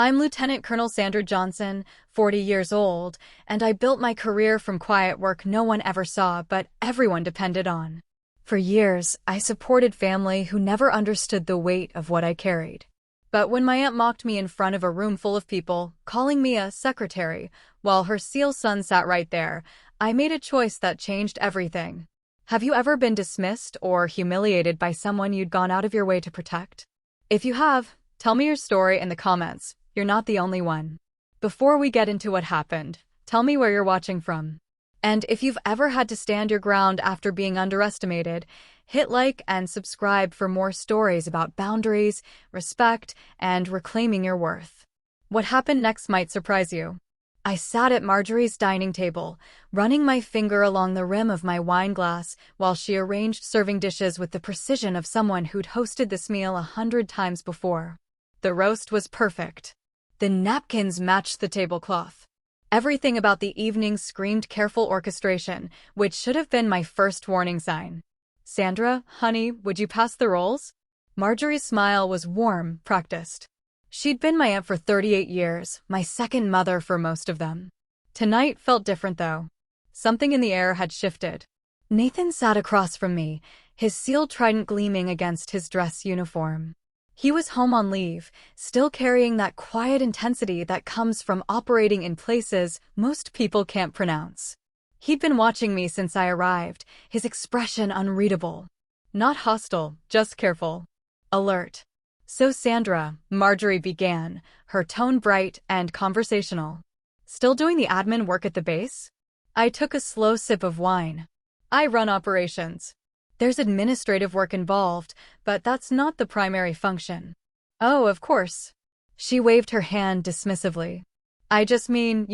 I'm Lieutenant Colonel Sandra Johnson, 40 years old, and I built my career from quiet work no one ever saw but everyone depended on. For years, I supported family who never understood the weight of what I carried. But when my aunt mocked me in front of a room full of people, calling me a secretary, while her seal son sat right there, I made a choice that changed everything. Have you ever been dismissed or humiliated by someone you'd gone out of your way to protect? If you have, tell me your story in the comments. You're not the only one. Before we get into what happened, tell me where you're watching from. And if you've ever had to stand your ground after being underestimated, hit like and subscribe for more stories about boundaries, respect, and reclaiming your worth. What happened next might surprise you. I sat at Marjorie's dining table, running my finger along the rim of my wine glass while she arranged serving dishes with the precision of someone who'd hosted this meal 100 times before. The roast was perfect. The napkins matched the tablecloth. Everything about the evening screamed careful orchestration, which should have been my first warning sign. Sandra, honey, would you pass the rolls? Marjorie's smile was warm, practiced. She'd been my aunt for 38 years, my second mother for most of them. Tonight felt different, though. Something in the air had shifted. Nathan sat across from me, his sealed trident gleaming against his dress uniform. He was home on leave, still carrying that quiet intensity that comes from operating in places most people can't pronounce. He'd been watching me since I arrived, his expression unreadable. Not hostile, just careful. Alert. So Sandra, Marjorie began, her tone bright and conversational. Still doing the admin work at the base? I took a slow sip of wine. I run operations. There's administrative work involved, but that's not the primary function. Oh, of course. She waved her hand dismissively. I just mean,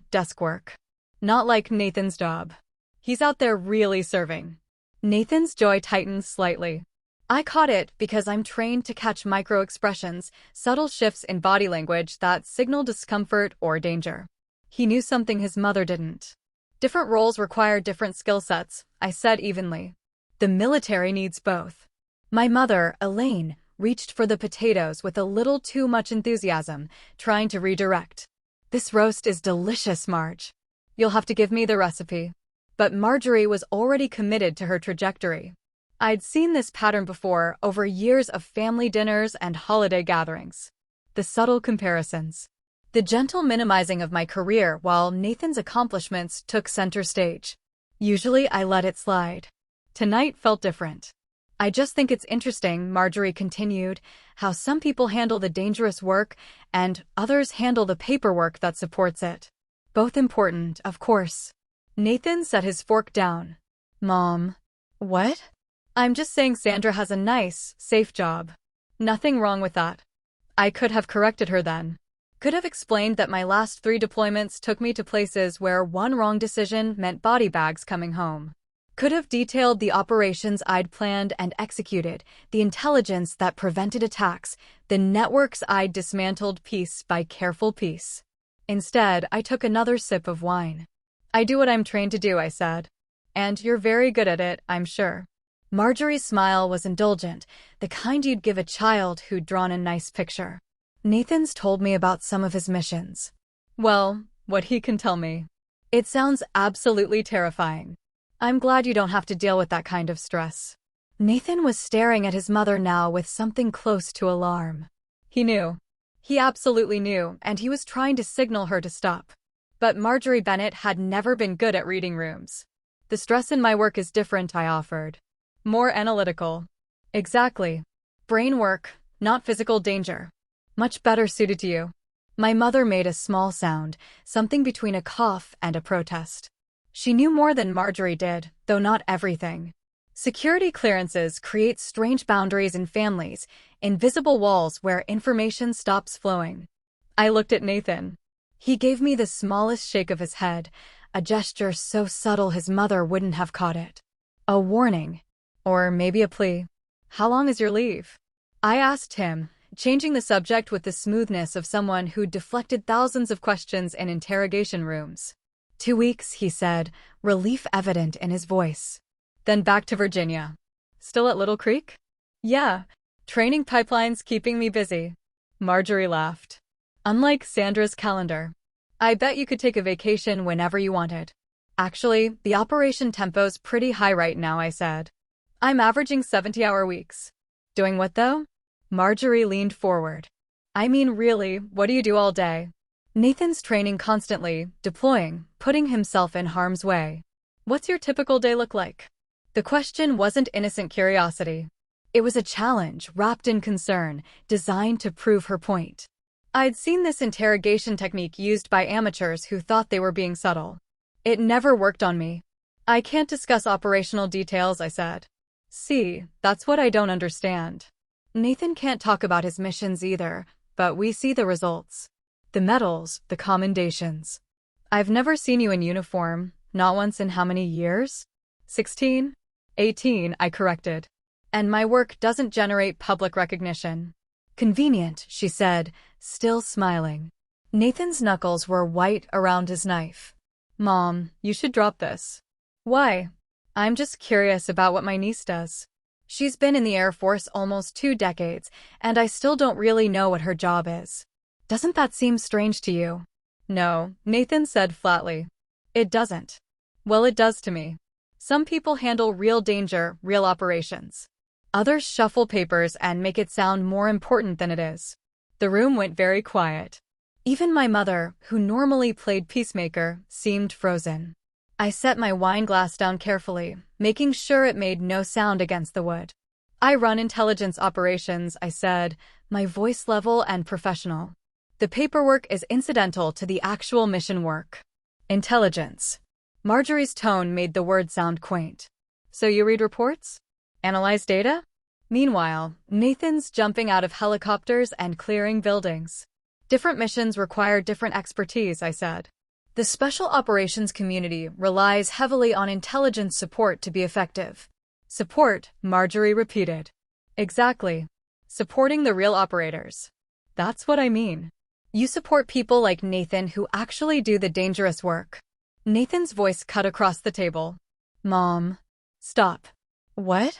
desk work. Not like Nathan's job. He's out there really serving. Nathan's jaw tightened slightly. I caught it because I'm trained to catch micro-expressions, subtle shifts in body language that signal discomfort or danger. He knew something his mother didn't. Different roles require different skill sets, I said evenly. The military needs both. My mother, Elaine, reached for the potatoes with a little too much enthusiasm, trying to redirect. This roast is delicious, Marge. You'll have to give me the recipe. But Marjorie was already committed to her trajectory. I'd seen this pattern before over years of family dinners and holiday gatherings. The subtle comparisons. The gentle minimizing of my career while Nathan's accomplishments took center stage. Usually I let it slide. Tonight felt different. I just think it's interesting, Marjorie continued, how some people handle the dangerous work and others handle the paperwork that supports it. Both important, of course. Nathan set his fork down. Mom. What? I'm just saying Sandra has a nice, safe job. Nothing wrong with that. I could have corrected her then. Could have explained that my last 3 deployments took me to places where one wrong decision meant body bags coming home. Could have detailed the operations I'd planned and executed, the intelligence that prevented attacks, the networks I'd dismantled piece by careful piece. Instead, I took another sip of wine. I do what I'm trained to do, I said. And you're very good at it, I'm sure. Marjorie's smile was indulgent, the kind you'd give a child who'd drawn a nice picture. Nathan's told me about some of his missions. Well, what he can tell me. It sounds absolutely terrifying. I'm glad you don't have to deal with that kind of stress. Nathan was staring at his mother now with something close to alarm. He knew. He absolutely knew, and he was trying to signal her to stop. But Marjorie Bennett had never been good at reading rooms. The stress in my work is different, I offered. More analytical. Exactly. Brain work, not physical danger. Much better suited to you. My mother made a small sound, something between a cough and a protest. She knew more than Marjorie did, though not everything. Security clearances create strange boundaries in families, invisible walls where information stops flowing. I looked at Nathan. He gave me the smallest shake of his head, a gesture so subtle his mother wouldn't have caught it. A warning. Or maybe a plea. How long is your leave? I asked him, changing the subject with the smoothness of someone who'd deflected thousands of questions in interrogation rooms. 2 weeks, he said, relief evident in his voice. Then back to Virginia. Still at Little Creek? Yeah. Training pipelines keeping me busy. Marjorie laughed. Unlike Sandra's calendar. I bet you could take a vacation whenever you wanted. Actually, the operation tempo's pretty high right now, I said. I'm averaging 70-hour weeks. Doing what though? Marjorie leaned forward. I mean, really, what do you do all day? Nathan's training constantly, deploying, putting himself in harm's way. What's your typical day look like? The question wasn't innocent curiosity. It was a challenge wrapped in concern, designed to prove her point. I'd seen this interrogation technique used by amateurs who thought they were being subtle. It never worked on me. I can't discuss operational details, I said. See, that's what I don't understand. Nathan can't talk about his missions either, but we see the results. The medals, the commendations. I've never seen you in uniform, not once in how many years? 16? 18, I corrected. And my work doesn't generate public recognition. Convenient, she said, still smiling. Nathan's knuckles were white around his knife. Mom, you should drop this. Why? I'm just curious about what my niece does. She's been in the Air Force almost 2 decades, and I still don't really know what her job is. Doesn't that seem strange to you? No, Nathan said flatly. It doesn't. Well, it does to me. Some people handle real danger, real operations. Others shuffle papers and make it sound more important than it is. The room went very quiet. Even my mother, who normally played peacemaker, seemed frozen. I set my wine glass down carefully, making sure it made no sound against the wood. I run intelligence operations, I said, my voice level and professional. The paperwork is incidental to the actual mission work. Intelligence. Marjorie's tone made the word sound quaint. So you read reports? Analyze data? Meanwhile, Nathan's jumping out of helicopters and clearing buildings. Different missions require different expertise, I said. The special operations community relies heavily on intelligence support to be effective. Support, Marjorie repeated. Exactly. Supporting the real operators. That's what I mean. You support people like Nathan who actually do the dangerous work. Nathan's voice cut across the table. Mom. Stop. What?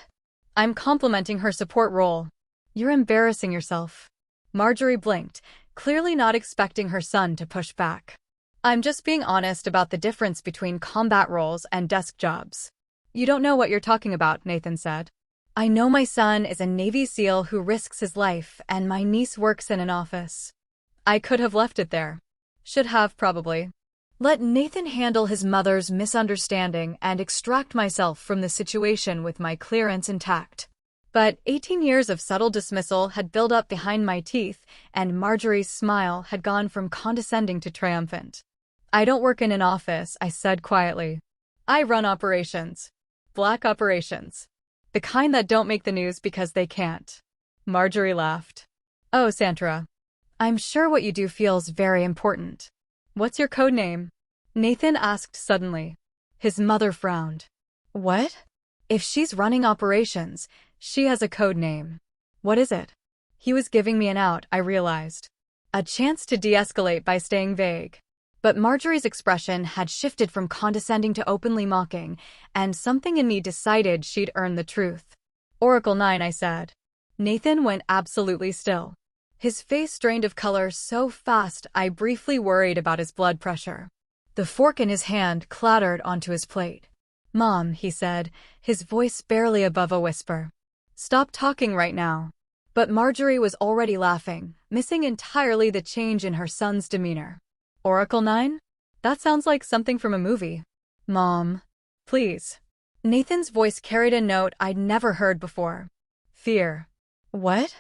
I'm complimenting her support role. You're embarrassing yourself. Marjorie blinked, clearly not expecting her son to push back. I'm just being honest about the difference between combat roles and desk jobs. You don't know what you're talking about, Nathan said. I know my son is a Navy SEAL who risks his life, and my niece works in an office. I could have left it there. Should have, probably. Let Nathan handle his mother's misunderstanding and extract myself from the situation with my clearance intact. But 18 years of subtle dismissal had built up behind my teeth, and Marjorie's smile had gone from condescending to triumphant. I don't work in an office, I said quietly. I run operations. Black operations. The kind that don't make the news because they can't. Marjorie laughed. Oh, Sandra. I'm sure what you do feels very important. What's your code name? Nathan asked suddenly. His mother frowned. What? If she's running operations, she has a code name. What is it? He was giving me an out, I realized. A chance to de-escalate by staying vague. But Marjorie's expression had shifted from condescending to openly mocking, and something in me decided she'd earned the truth. Oracle 9, I said. Nathan went absolutely still. His face drained of color so fast I briefly worried about his blood pressure. The fork in his hand clattered onto his plate. Mom, he said, his voice barely above a whisper. Stop talking right now. But Marjorie was already laughing, missing entirely the change in her son's demeanor. Oracle 9? That sounds like something from a movie. Mom. Please. Nathan's voice carried a note I'd never heard before. Fear. What?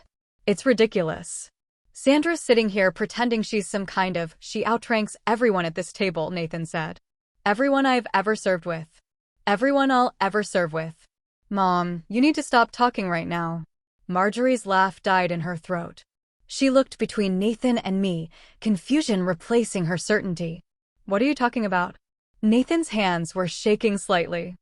It's ridiculous. Sandra's sitting here pretending she's some kind of, she outranks everyone at this table, Nathan said. Everyone I've ever served with. Everyone I'll ever serve with. Mom, you need to stop talking right now. Marjorie's laugh died in her throat. She looked between Nathan and me, confusion replacing her certainty. What are you talking about? Nathan's hands were shaking slightly.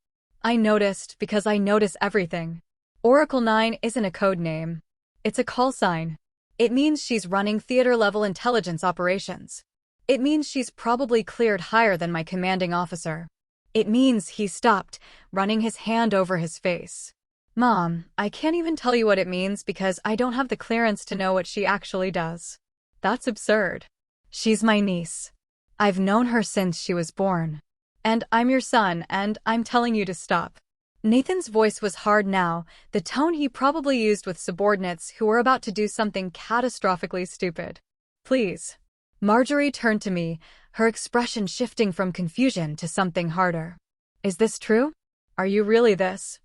I noticed because I notice everything. Oracle 9 isn't a code name. It's a call sign. It means she's running theater-level intelligence operations. It means she's probably cleared higher than my commanding officer. It means he stopped, running his hand over his face. Mom, I can't even tell you what it means because I don't have the clearance to know what she actually does. That's absurd. She's my niece. I've known her since she was born. And I'm your son, and I'm telling you to stop. Nathan's voice was hard now, the tone he probably used with subordinates who were about to do something catastrophically stupid. Please. Marjorie turned to me, her expression shifting from confusion to something harder. Is this true? Are you really this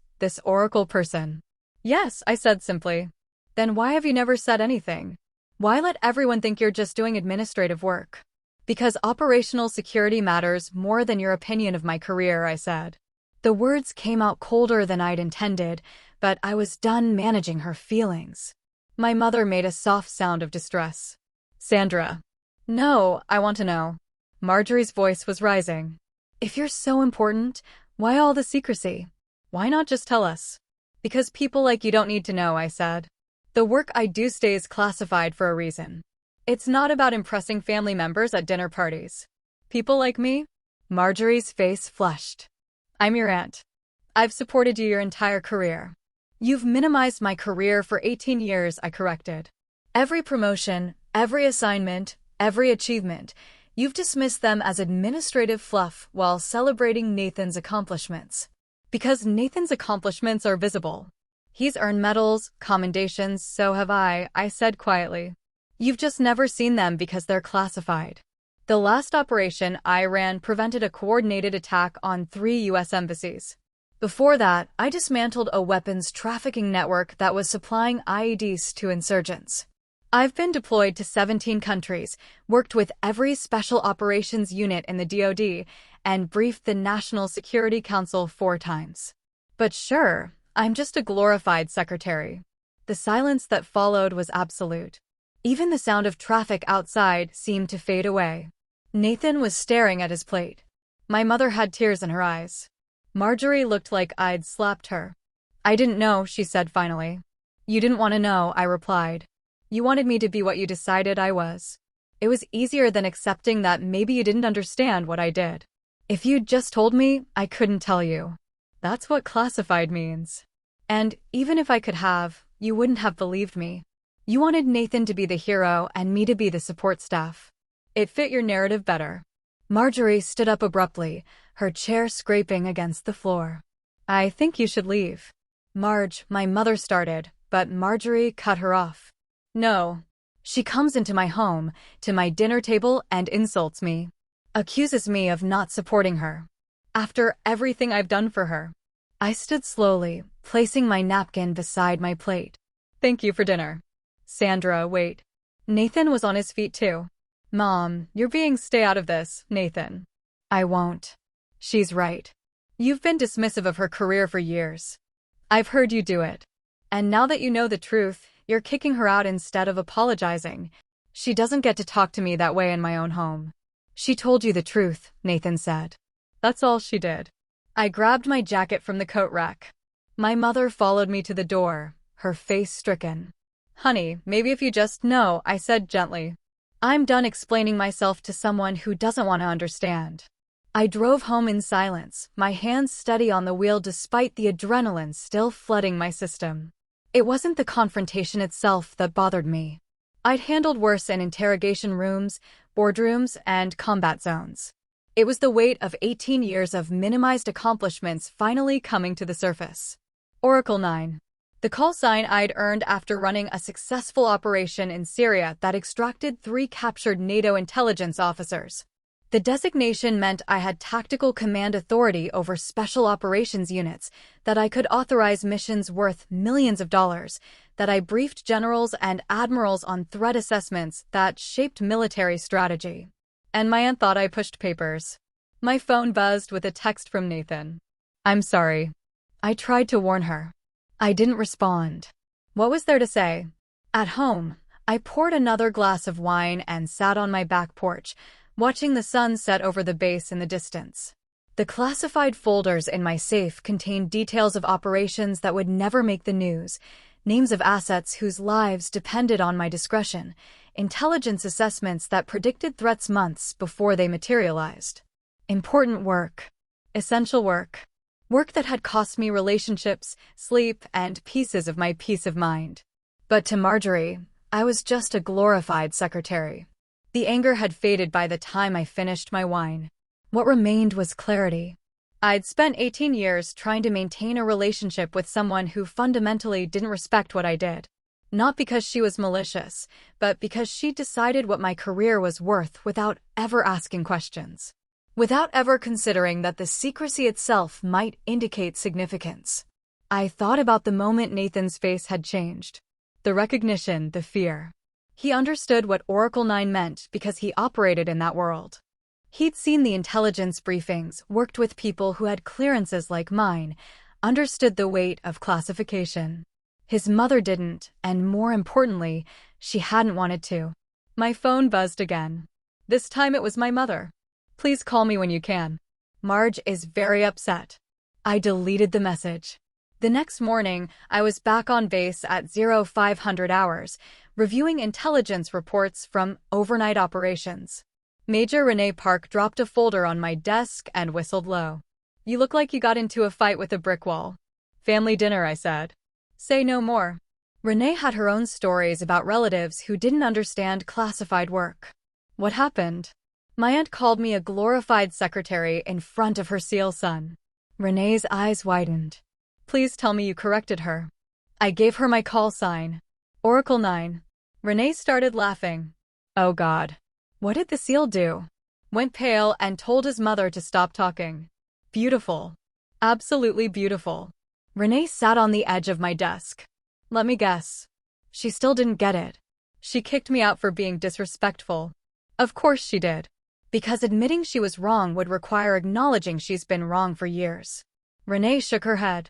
oracle person? Yes, I said simply. Then why have you never said anything? Why let everyone think you're just doing administrative work? Because operational security matters more than your opinion of my career, I said. The words came out colder than I'd intended, but I was done managing her feelings. My mother made a soft sound of distress. Sandra. No, I want to know. Marjorie's voice was rising. If you're so important, why all the secrecy? Why not just tell us? Because people like you don't need to know, I said. The work I do stays classified for a reason. It's not about impressing family members at dinner parties. People like me? Marjorie's face flushed. I'm your aunt. I've supported you your entire career. You've minimized my career for 18 years, I corrected. Every promotion, every assignment, every achievement, you've dismissed them as administrative fluff while celebrating Nathan's accomplishments. Because Nathan's accomplishments are visible. He's earned medals, commendations, so have I said quietly. You've just never seen them because they're classified. The last operation I ran prevented a coordinated attack on 3 U.S. embassies. Before that, I dismantled a weapons trafficking network that was supplying IEDs to insurgents. I've been deployed to 17 countries, worked with every special operations unit in the DoD, and briefed the National Security Council 4 times. But sure, I'm just a glorified secretary. The silence that followed was absolute. Even the sound of traffic outside seemed to fade away. Nathan was staring at his plate. My mother had tears in her eyes. Marjorie looked like I'd slapped her. I didn't know, she said finally. You didn't want to know, I replied. You wanted me to be what you decided I was. It was easier than accepting that maybe you didn't understand what I did. If you'd just told me, I couldn't tell you. That's what classified means. And even if I could have, you wouldn't have believed me. You wanted Nathan to be the hero and me to be the support staff. It fit your narrative better. Marjorie stood up abruptly, her chair scraping against the floor. I think you should leave. Marge, my mother started, but Marjorie cut her off. No. She comes into my home, to my dinner table, and insults me. Accuses me of not supporting her. After everything I've done for her. I stood slowly, placing my napkin beside my plate. Thank you for dinner. Sandra, wait. Nathan was on his feet too. Mom, you're being stay out of this, Nathan. I won't. She's right. You've been dismissive of her career for years. I've heard you do it. And now that you know the truth, you're kicking her out instead of apologizing. She doesn't get to talk to me that way in my own home. She told you the truth, Nathan said. That's all she did. I grabbed my jacket from the coat rack. My mother followed me to the door, her face stricken. Honey, maybe if you just know, I said gently. I'm done explaining myself to someone who doesn't want to understand. I drove home in silence, my hands steady on the wheel despite the adrenaline still flooding my system. It wasn't the confrontation itself that bothered me. I'd handled worse in interrogation rooms, boardrooms, and combat zones. It was the weight of 18 years of minimized accomplishments finally coming to the surface. Oracle 9. The call sign I'd earned after running a successful operation in Syria that extracted 3 captured NATO intelligence officers. The designation meant I had tactical command authority over special operations units, that I could authorize missions worth millions of dollars, that I briefed generals and admirals on threat assessments that shaped military strategy. And my aunt thought I pushed papers. My phone buzzed with a text from Nathan. I'm sorry. I tried to warn her. I didn't respond. What was there to say? At home, I poured another glass of wine and sat on my back porch, watching the sun set over the base in the distance. The classified folders in my safe contained details of operations that would never make the news, names of assets whose lives depended on my discretion, intelligence assessments that predicted threats months before they materialized. Important work. Essential work. Work that had cost me relationships, sleep, and pieces of my peace of mind. But to Marjorie, I was just a glorified secretary. The anger had faded by the time I finished my wine. What remained was clarity. I'd spent 18 years trying to maintain a relationship with someone who fundamentally didn't respect what I did. Not because she was malicious, but because she decided what my career was worth without ever asking questions. Without ever considering that the secrecy itself might indicate significance. I thought about the moment Nathan's face had changed. The recognition, the fear. He understood what Oracle 9 meant because he operated in that world. He'd seen the intelligence briefings, worked with people who had clearances like mine, understood the weight of classification. His mother didn't, and more importantly, she hadn't wanted to. My phone buzzed again. This time it was my mother. Please call me when you can. Marge is very upset. I deleted the message. The next morning, I was back on base at 0500 hours, reviewing intelligence reports from overnight operations. Major Renee Park dropped a folder on my desk and whistled low. You look like you got into a fight with a brick wall. Family dinner, I said. Say no more. Renee had her own stories about relatives who didn't understand classified work. What happened? My aunt called me a glorified secretary in front of her SEAL son. Renee's eyes widened. Please tell me you corrected her. I gave her my call sign. Oracle 9. Renee started laughing. Oh God. What did the SEAL do? Went pale and told his mother to stop talking. Beautiful. Absolutely beautiful. Renee sat on the edge of my desk. Let me guess. She still didn't get it. She kicked me out for being disrespectful. Of course she did. Because admitting she was wrong would require acknowledging she's been wrong for years. Renee shook her head.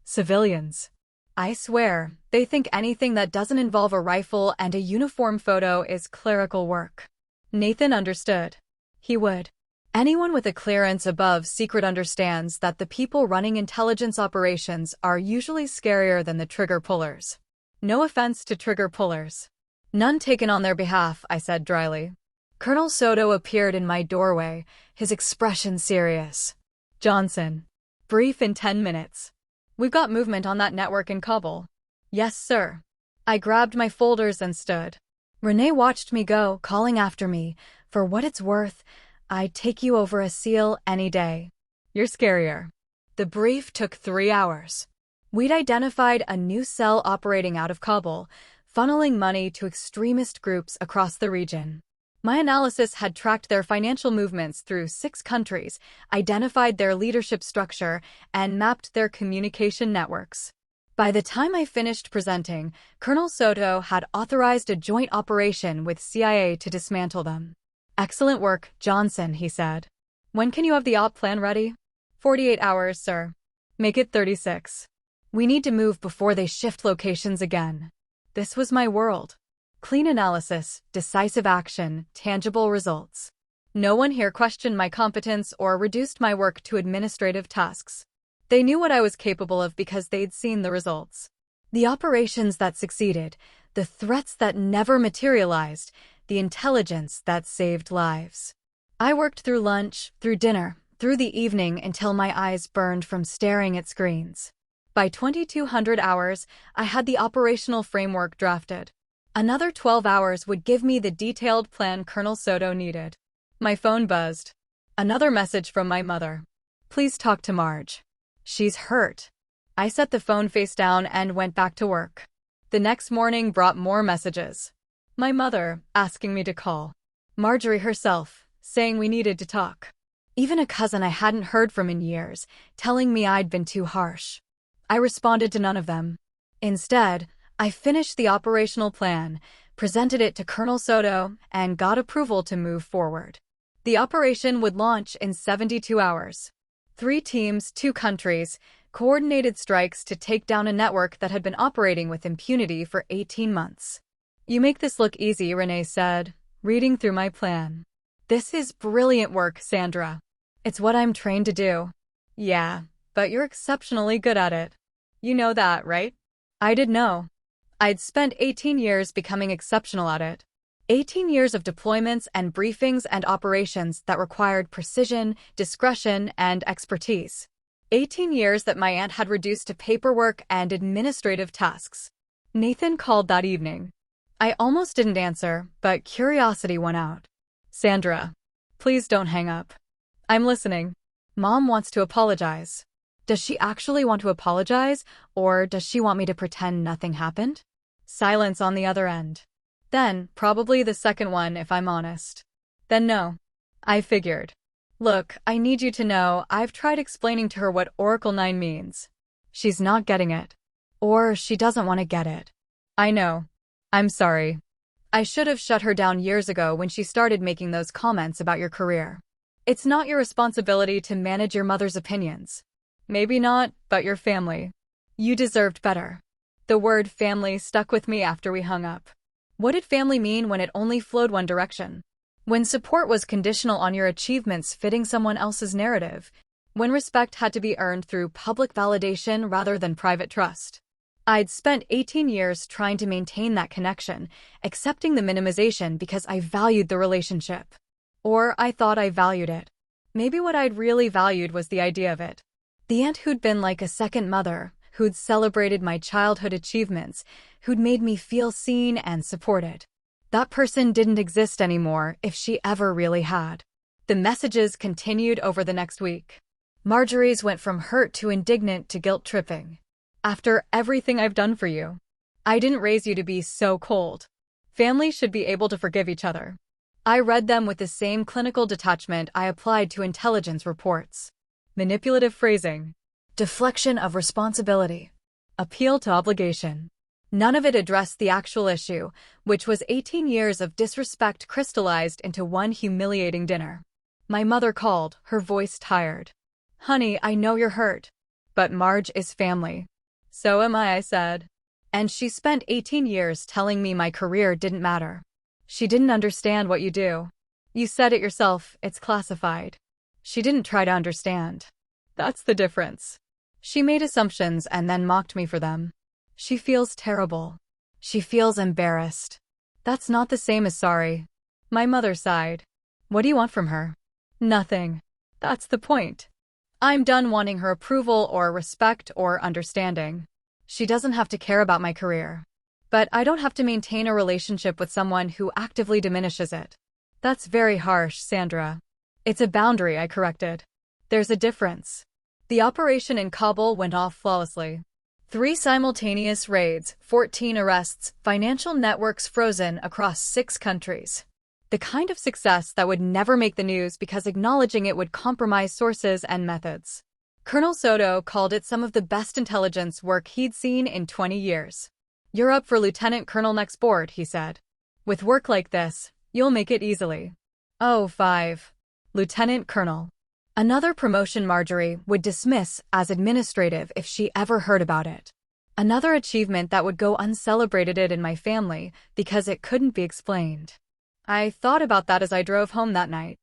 Civilians. I swear, they think anything that doesn't involve a rifle and a uniform photo is clerical work. Nathan understood. He would. Anyone with a clearance above secret understands that the people running intelligence operations are usually scarier than the trigger pullers. No offense to trigger pullers. None taken on their behalf, I said dryly. Colonel Soto appeared in my doorway, his expression serious. Johnson. Brief in 10 minutes. We've got movement on that network in Kabul. Yes, sir. I grabbed my folders and stood. Renee watched me go, calling after me. For what it's worth, I'd take you over a SEAL any day. You're scarier. The brief took 3 hours. We'd identified a new cell operating out of Kabul, funneling money to extremist groups across the region. My analysis had tracked their financial movements through 6 countries, identified their leadership structure, and mapped their communication networks. By the time I finished presenting, Colonel Soto had authorized a joint operation with CIA to dismantle them. Excellent work, Johnson, he said. When can you have the op plan ready? 48 hours, sir. Make it 36. We need to move before they shift locations again. This was my world. Clean analysis, decisive action, tangible results. No one here questioned my competence or reduced my work to administrative tasks. They knew what I was capable of because they'd seen the results. The operations that succeeded, the threats that never materialized, the intelligence that saved lives. I worked through lunch, through dinner, through the evening until my eyes burned from staring at screens. By 2200 hours, I had the operational framework drafted. Another 12 hours would give me the detailed plan Colonel Soto needed. My phone buzzed. Another message from my mother. Please talk to Marge. She's hurt. I set the phone face down and went back to work. The next morning brought more messages. My mother, asking me to call. Marjorie herself, saying we needed to talk. Even a cousin I hadn't heard from in years, telling me I'd been too harsh. I responded to none of them. Instead, I finished the operational plan, presented it to Colonel Soto, and got approval to move forward. The operation would launch in 72 hours. 3 teams, 2 countries, coordinated strikes to take down a network that had been operating with impunity for 18 months. You make this look easy, Renee said, reading through my plan. This is brilliant work, Sandra. It's what I'm trained to do. Yeah, but you're exceptionally good at it. You know that, right? I did know. I'd spent 18 years becoming exceptional at it. 18 years of deployments and briefings and operations that required precision, discretion, and expertise. 18 years that my aunt had reduced to paperwork and administrative tasks. Nathan called that evening. I almost didn't answer, but curiosity won out. Sandra, please don't hang up. I'm listening. Mom wants to apologize. Does she actually want to apologize, or does she want me to pretend nothing happened? Silence on the other end. Then, probably the second one if I'm honest. Then no. I figured. Look, I need you to know I've tried explaining to her what Oracle 9 means. She's not getting it. Or she doesn't want to get it. I know. I'm sorry. I should have shut her down years ago when she started making those comments about your career. It's not your responsibility to manage your mother's opinions. Maybe not, but your family. You deserved better. The word family stuck with me after we hung up. What did family mean when it only flowed one direction? When support was conditional on your achievements fitting someone else's narrative? When respect had to be earned through public validation rather than private trust? I'd spent 18 years trying to maintain that connection, accepting the minimization because I valued the relationship. Or I thought I valued it. Maybe what I'd really valued was the idea of it. The aunt who'd been like a second mother, who'd celebrated my childhood achievements, who'd made me feel seen and supported. That person didn't exist anymore if she ever really had. The messages continued over the next week. Marjorie's went from hurt to indignant to guilt-tripping. After everything I've done for you, I didn't raise you to be so cold. Families should be able to forgive each other. I read them with the same clinical detachment I applied to intelligence reports. Manipulative phrasing, deflection of responsibility, appeal to obligation. None of it addressed the actual issue, which was 18 years of disrespect crystallized into one humiliating dinner. My mother called, her voice tired. Honey, I know you're hurt. But Marge is family. So am I said. And she spent 18 years telling me my career didn't matter. She didn't understand what you do. You said it yourself, it's classified. She didn't try to understand. That's the difference. She made assumptions and then mocked me for them. She feels terrible. She feels embarrassed. That's not the same as sorry. My mother sighed. What do you want from her? Nothing. That's the point. I'm done wanting her approval or respect or understanding. She doesn't have to care about my career. But I don't have to maintain a relationship with someone who actively diminishes it. That's very harsh, Sandra. It's a boundary, I corrected. There's a difference. The operation in Kabul went off flawlessly. 3 simultaneous raids, 14 arrests, financial networks frozen across 6 countries. The kind of success that would never make the news because acknowledging it would compromise sources and methods. Colonel Soto called it some of the best intelligence work he'd seen in 20 years. You're up for Lieutenant Colonel next board, he said. With work like this, you'll make it easily. Oh, 5. Lieutenant Colonel. Another promotion Marjorie would dismiss as administrative if she ever heard about it. Another achievement that would go uncelebrated in my family because it couldn't be explained. I thought about that as I drove home that night.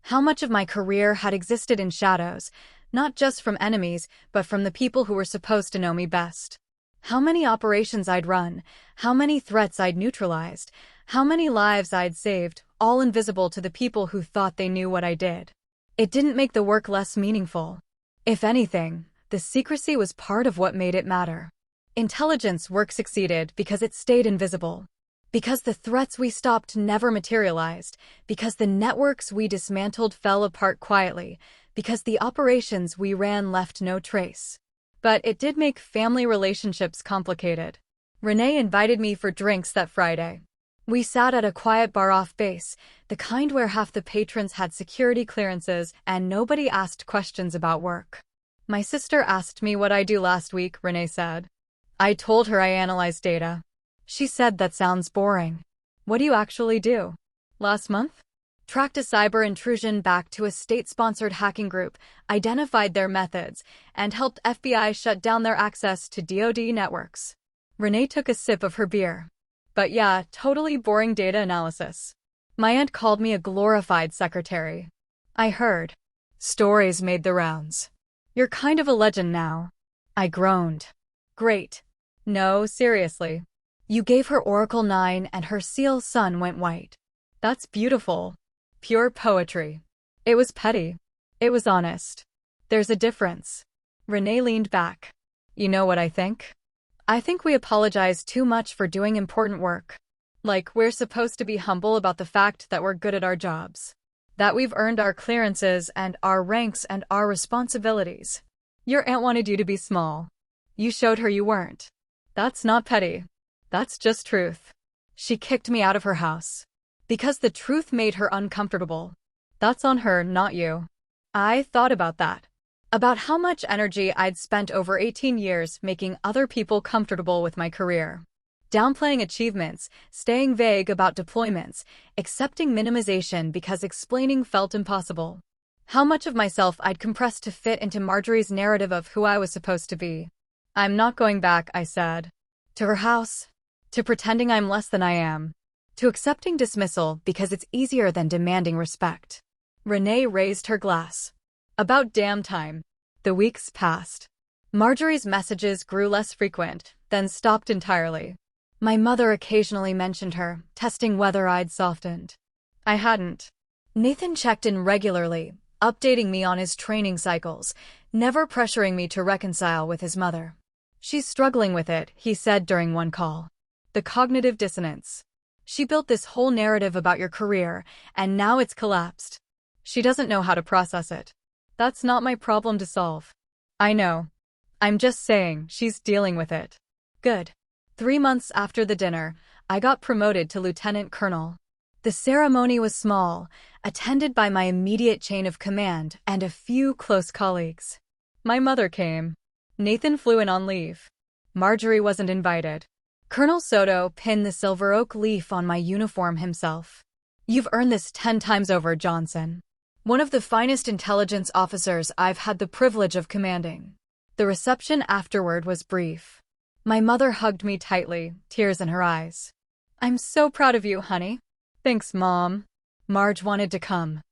How much of my career had existed in shadows, not just from enemies, but from the people who were supposed to know me best. How many operations I'd run, how many threats I'd neutralized, how many lives I'd saved, all invisible to the people who thought they knew what I did. It didn't make the work less meaningful. If anything, the secrecy was part of what made it matter. Intelligence work succeeded because it stayed invisible. Because the threats we stopped never materialized, because the networks we dismantled fell apart quietly, because the operations we ran left no trace. But it did make family relationships complicated. Renee invited me for drinks that Friday. We sat at a quiet bar off base, the kind where half the patrons had security clearances and nobody asked questions about work. My sister asked me what I do last week, Renee said. I told her I analyzed data. She said that sounds boring. What do you actually do? Last month? Tracked a cyber intrusion back to a state-sponsored hacking group, identified their methods, and helped FBI shut down their access to DoD networks. Renee took a sip of her beer. But yeah, totally boring data analysis. My aunt called me a glorified secretary. I heard. Stories made the rounds. You're kind of a legend now. I groaned. Great. No, seriously. You gave her Oracle 9 and her seal sun went white. That's beautiful. Pure poetry. It was petty. It was honest. There's a difference. Renee leaned back. You know what I think? I think we apologize too much for doing important work. Like, we're supposed to be humble about the fact that we're good at our jobs. That we've earned our clearances and our ranks and our responsibilities. Your aunt wanted you to be small. You showed her you weren't. That's not petty. That's just truth. She kicked me out of her house. Because the truth made her uncomfortable. That's on her, not you. I thought about that. About how much energy I'd spent over 18 years making other people comfortable with my career. Downplaying achievements, staying vague about deployments, accepting minimization because explaining felt impossible. How much of myself I'd compressed to fit into Marjorie's narrative of who I was supposed to be. I'm not going back, I said. To her house. To pretending I'm less than I am. To accepting dismissal because it's easier than demanding respect. Renee raised her glass. About damn time. The weeks passed. Marjorie's messages grew less frequent, then stopped entirely. My mother occasionally mentioned her, testing whether I'd softened. I hadn't. Nathan checked in regularly, updating me on his training cycles, never pressuring me to reconcile with his mother. She's struggling with it, he said during one call. The cognitive dissonance. She built this whole narrative about your career, and now it's collapsed. She doesn't know how to process it. That's not my problem to solve. I know. I'm just saying, she's dealing with it. Good. 3 months after the dinner, I got promoted to lieutenant colonel. The ceremony was small, attended by my immediate chain of command and a few close colleagues. My mother came. Nathan flew in on leave. Marjorie wasn't invited. Colonel Soto pinned the silver oak leaf on my uniform himself. You've earned this 10 times over, Johnson. One of the finest intelligence officers I've had the privilege of commanding. The reception afterward was brief. My mother hugged me tightly, tears in her eyes. I'm so proud of you, honey. Thanks, Mom. Marge wanted to come.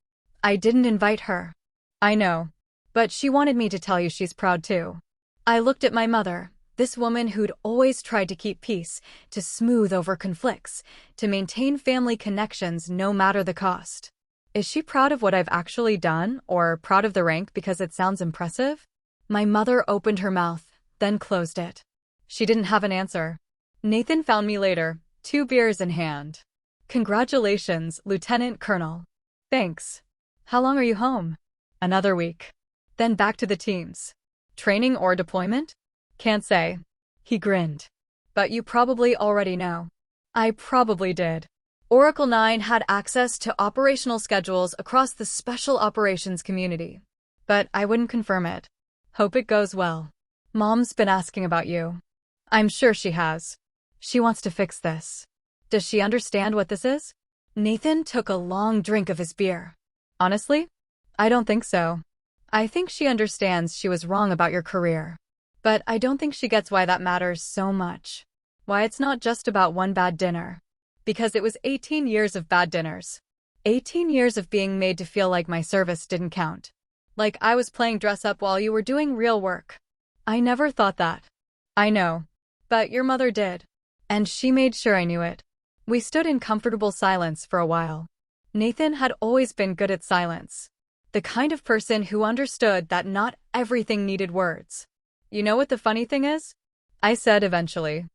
I didn't invite her. I know. But she wanted me to tell you she's proud too. I looked at my mother, this woman who'd always tried to keep peace, to smooth over conflicts, to maintain family connections no matter the cost. Is she proud of what I've actually done, or proud of the rank because it sounds impressive? My mother opened her mouth, then closed it. She didn't have an answer. Nathan found me later, 2 beers in hand. Congratulations, Lieutenant Colonel. Thanks. How long are you home? Another week. Then back to the teams. Training or deployment? Can't say. He grinned. But you probably already know. I probably did. Oracle 9 had access to operational schedules across the special operations community. But I wouldn't confirm it. Hope it goes well. Mom's been asking about you. I'm sure she has. She wants to fix this. Does she understand what this is? Nathan took a long drink of his beer. Honestly? I don't think so. I think she understands she was wrong about your career. But I don't think she gets why that matters so much. Why it's not just about one bad dinner. Because it was 18 years of bad dinners. 18 years of being made to feel like my service didn't count. Like I was playing dress up while you were doing real work. I never thought that. I know. But your mother did. And she made sure I knew it. We stood in comfortable silence for a while. Nathan had always been good at silence. The kind of person who understood that not everything needed words. You know what the funny thing is? I said eventually.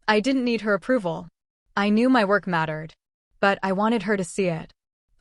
I didn't need her approval. I knew my work mattered. But I wanted her to see it.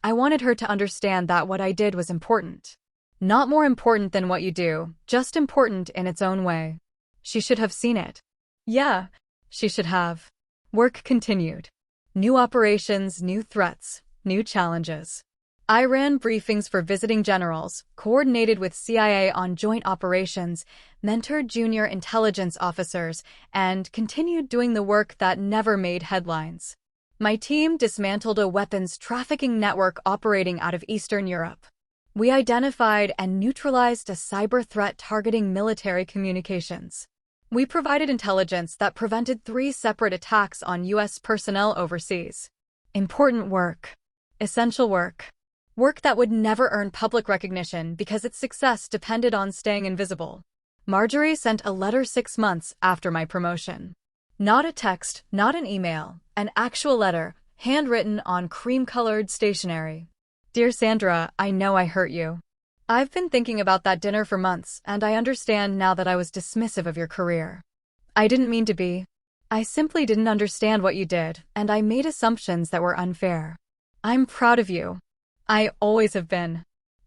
I wanted her to understand that what I did was important. Not more important than what you do, just important in its own way. She should have seen it. Yeah, she should have. Work continued. New operations, new threats, new challenges. I ran briefings for visiting generals, coordinated with CIA on joint operations, mentored junior intelligence officers, and continued doing the work that never made headlines. My team dismantled a weapons trafficking network operating out of Eastern Europe. We identified and neutralized a cyber threat targeting military communications. We provided intelligence that prevented 3 separate attacks on U.S. personnel overseas. Important work. Essential work. Work that would never earn public recognition because its success depended on staying invisible. Marjorie sent a letter 6 months after my promotion. Not a text, not an email, an actual letter, handwritten on cream-colored stationery. Dear Sandra, I know I hurt you. I've been thinking about that dinner for months, and I understand now that I was dismissive of your career. I didn't mean to be. I simply didn't understand what you did, and I made assumptions that were unfair. I'm proud of you. I always have been.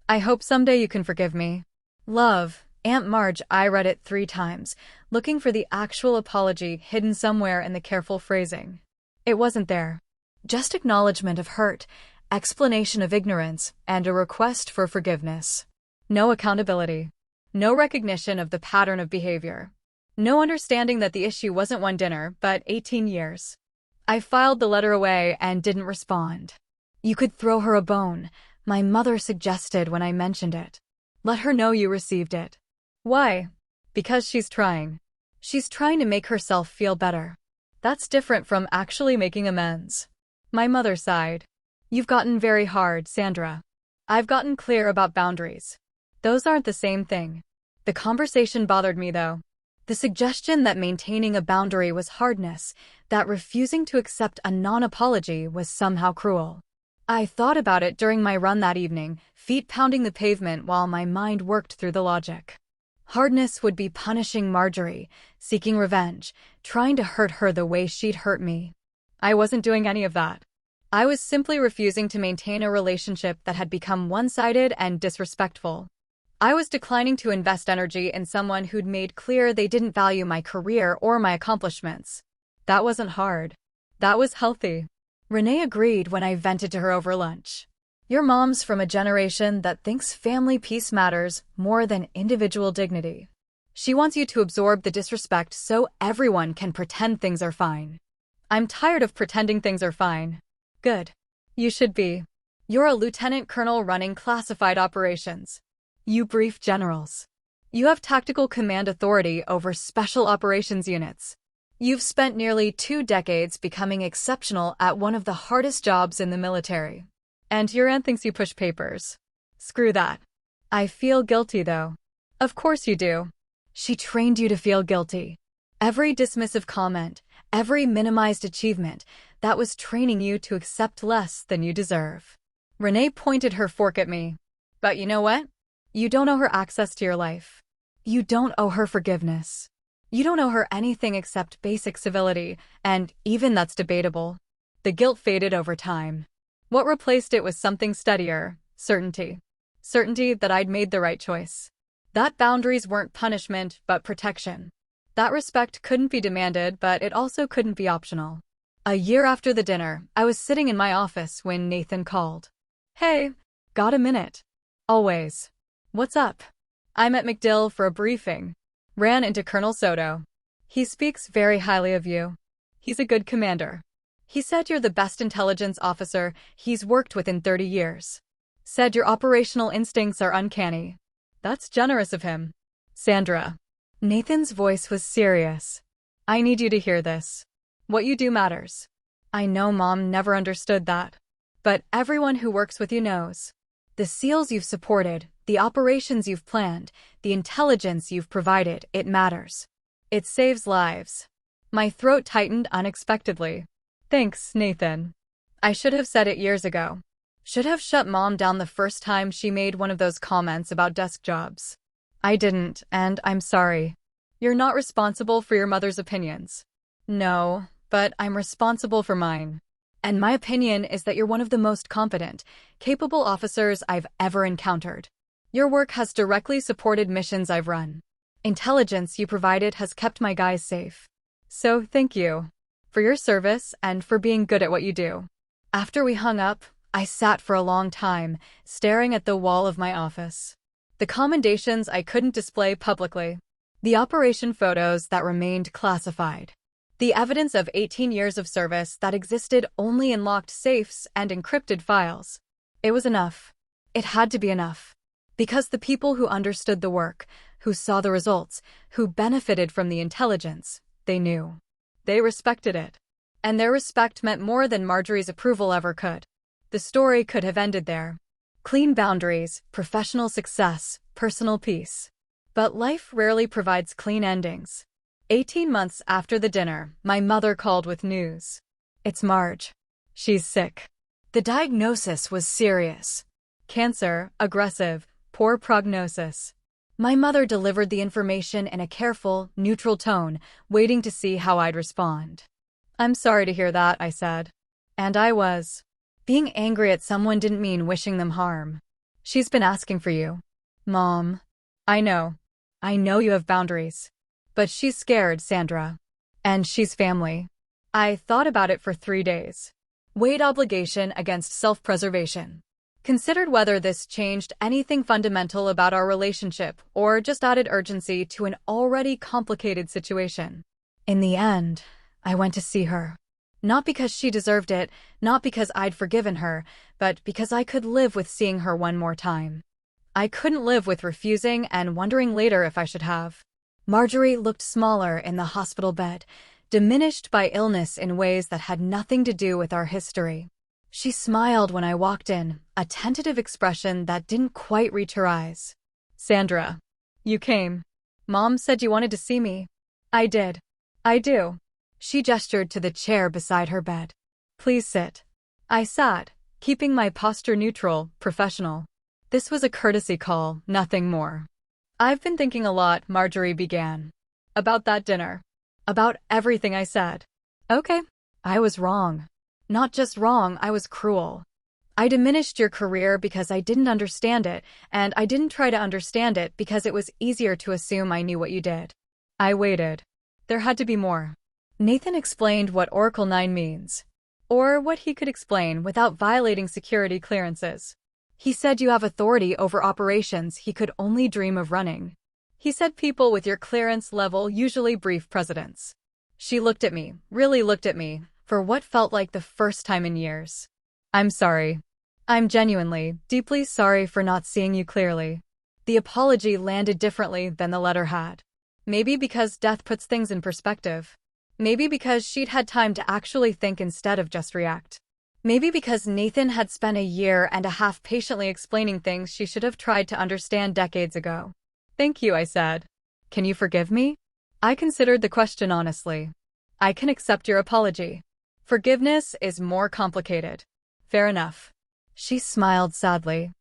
I hope someday you can forgive me. Love, Aunt Marge. I read it 3 times, looking for the actual apology hidden somewhere in the careful phrasing. It wasn't there. Just acknowledgement of hurt, explanation of ignorance, and a request for forgiveness. No accountability. No recognition of the pattern of behavior. No understanding that the issue wasn't one dinner, but 18 years. I filed the letter away and didn't respond. You could throw her a bone, my mother suggested when I mentioned it. Let her know you received it. Why? Because she's trying. She's trying to make herself feel better. That's different from actually making amends. My mother sighed. You've gotten very hard, Sandra. I've gotten clear about boundaries. Those aren't the same thing. The conversation bothered me, though. The suggestion that maintaining a boundary was hardness, that refusing to accept a non-apology was somehow cruel. I thought about it during my run that evening, feet pounding the pavement while my mind worked through the logic. Hardness would be punishing Marjorie, seeking revenge, trying to hurt her the way she'd hurt me. I wasn't doing any of that. I was simply refusing to maintain a relationship that had become one-sided and disrespectful. I was declining to invest energy in someone who'd made clear they didn't value my career or my accomplishments. That wasn't hard. That was healthy. Renee agreed when I vented to her over lunch. Your mom's from a generation that thinks family peace matters more than individual dignity. She wants you to absorb the disrespect so everyone can pretend things are fine. I'm tired of pretending things are fine. Good. You should be. You're a lieutenant colonel running classified operations. You brief generals. You have tactical command authority over special operations units. You've spent nearly 2 decades becoming exceptional at one of the hardest jobs in the military. And your aunt thinks you push papers. Screw that. I feel guilty, though. Of course you do. She trained you to feel guilty. Every dismissive comment, every minimized achievement, that was training you to accept less than you deserve. Renee pointed her fork at me. But you know what? You don't owe her access to your life. You don't owe her forgiveness. You don't owe her anything except basic civility, and even that's debatable. The guilt faded over time. What replaced it was something steadier, certainty. Certainty that I'd made the right choice. That boundaries weren't punishment, but protection. That respect couldn't be demanded, but it also couldn't be optional. A year after the dinner, I was sitting in my office when Nathan called. Hey, got a minute? Always. What's up? I'm at MacDill for a briefing. Ran into Colonel Soto. He speaks very highly of you. He's a good commander. He said you're the best intelligence officer he's worked with in 30 years. Said your operational instincts are uncanny. That's generous of him. Sandra. Nathan's voice was serious. I need you to hear this. What you do matters. I know Mom never understood that. But everyone who works with you knows. The SEALs you've supported, the operations you've planned, the intelligence you've provided, it matters. It saves lives. My throat tightened unexpectedly. Thanks, Nathan. I should have said it years ago. Should have shut Mom down the first time she made one of those comments about desk jobs. I didn't, and I'm sorry. You're not responsible for your mother's opinions. No, but I'm responsible for mine. And my opinion is that you're one of the most competent, capable officers I've ever encountered. Your work has directly supported missions I've run. Intelligence you provided has kept my guys safe. So thank you. For your service and for being good at what you do. After we hung up, I sat for a long time, staring at the wall of my office. The commendations I couldn't display publicly. The operation photos that remained classified. The evidence of 18 years of service that existed only in locked safes and encrypted files. It was enough. It had to be enough. Because the people who understood the work, who saw the results, who benefited from the intelligence, they knew. They respected it. And their respect meant more than Marjorie's approval ever could. The story could have ended there. Clean boundaries, professional success, personal peace. But life rarely provides clean endings. 18 months after the dinner, my mother called with news. It's Marge. She's sick. The diagnosis was serious. Cancer, aggressive, poor prognosis. My mother delivered the information in a careful, neutral tone, waiting to see how I'd respond. "I'm sorry to hear that," I said. And I was. Being angry at someone didn't mean wishing them harm. "She's been asking for you." "Mom." "I know. I know you have boundaries. But she's scared, Sandra. And she's family." I thought about it for 3 days. Weighed obligation against self-preservation. Considered whether this changed anything fundamental about our relationship or just added urgency to an already complicated situation. In the end, I went to see her. Not because she deserved it, not because I'd forgiven her, but because I could live with seeing her one more time. I couldn't live with refusing and wondering later if I should have. Marjorie looked smaller in the hospital bed, diminished by illness in ways that had nothing to do with our history. She smiled when I walked in, a tentative expression that didn't quite reach her eyes. "Sandra, you came. Mom said you wanted to see me." "I did. I do." She gestured to the chair beside her bed. "Please sit." I sat, keeping my posture neutral, professional. This was a courtesy call, nothing more. "I've been thinking a lot," Marjorie began. "About that dinner. About everything I said." "Okay. I was wrong. Not just wrong, I was cruel. I diminished your career because I didn't understand it, and I didn't try to understand it because it was easier to assume I knew what you did. I waited. There had to be more." Nathan explained what Oracle 9 means. Or what he could explain without violating security clearances. He said you have authority over operations he could only dream of running. He said people with your clearance level usually brief presidents. She looked at me, really looked at me, for what felt like the first time in years. "I'm sorry. I'm genuinely, deeply sorry for not seeing you clearly." The apology landed differently than the letter had. Maybe because death puts things in perspective. Maybe because she'd had time to actually think instead of just react. Maybe because Nathan had spent a year and a half patiently explaining things she should have tried to understand decades ago. "Thank you," I said. "Can you forgive me?" I considered the question honestly. "I can accept your apology. Forgiveness is more complicated." "Fair enough." She smiled sadly.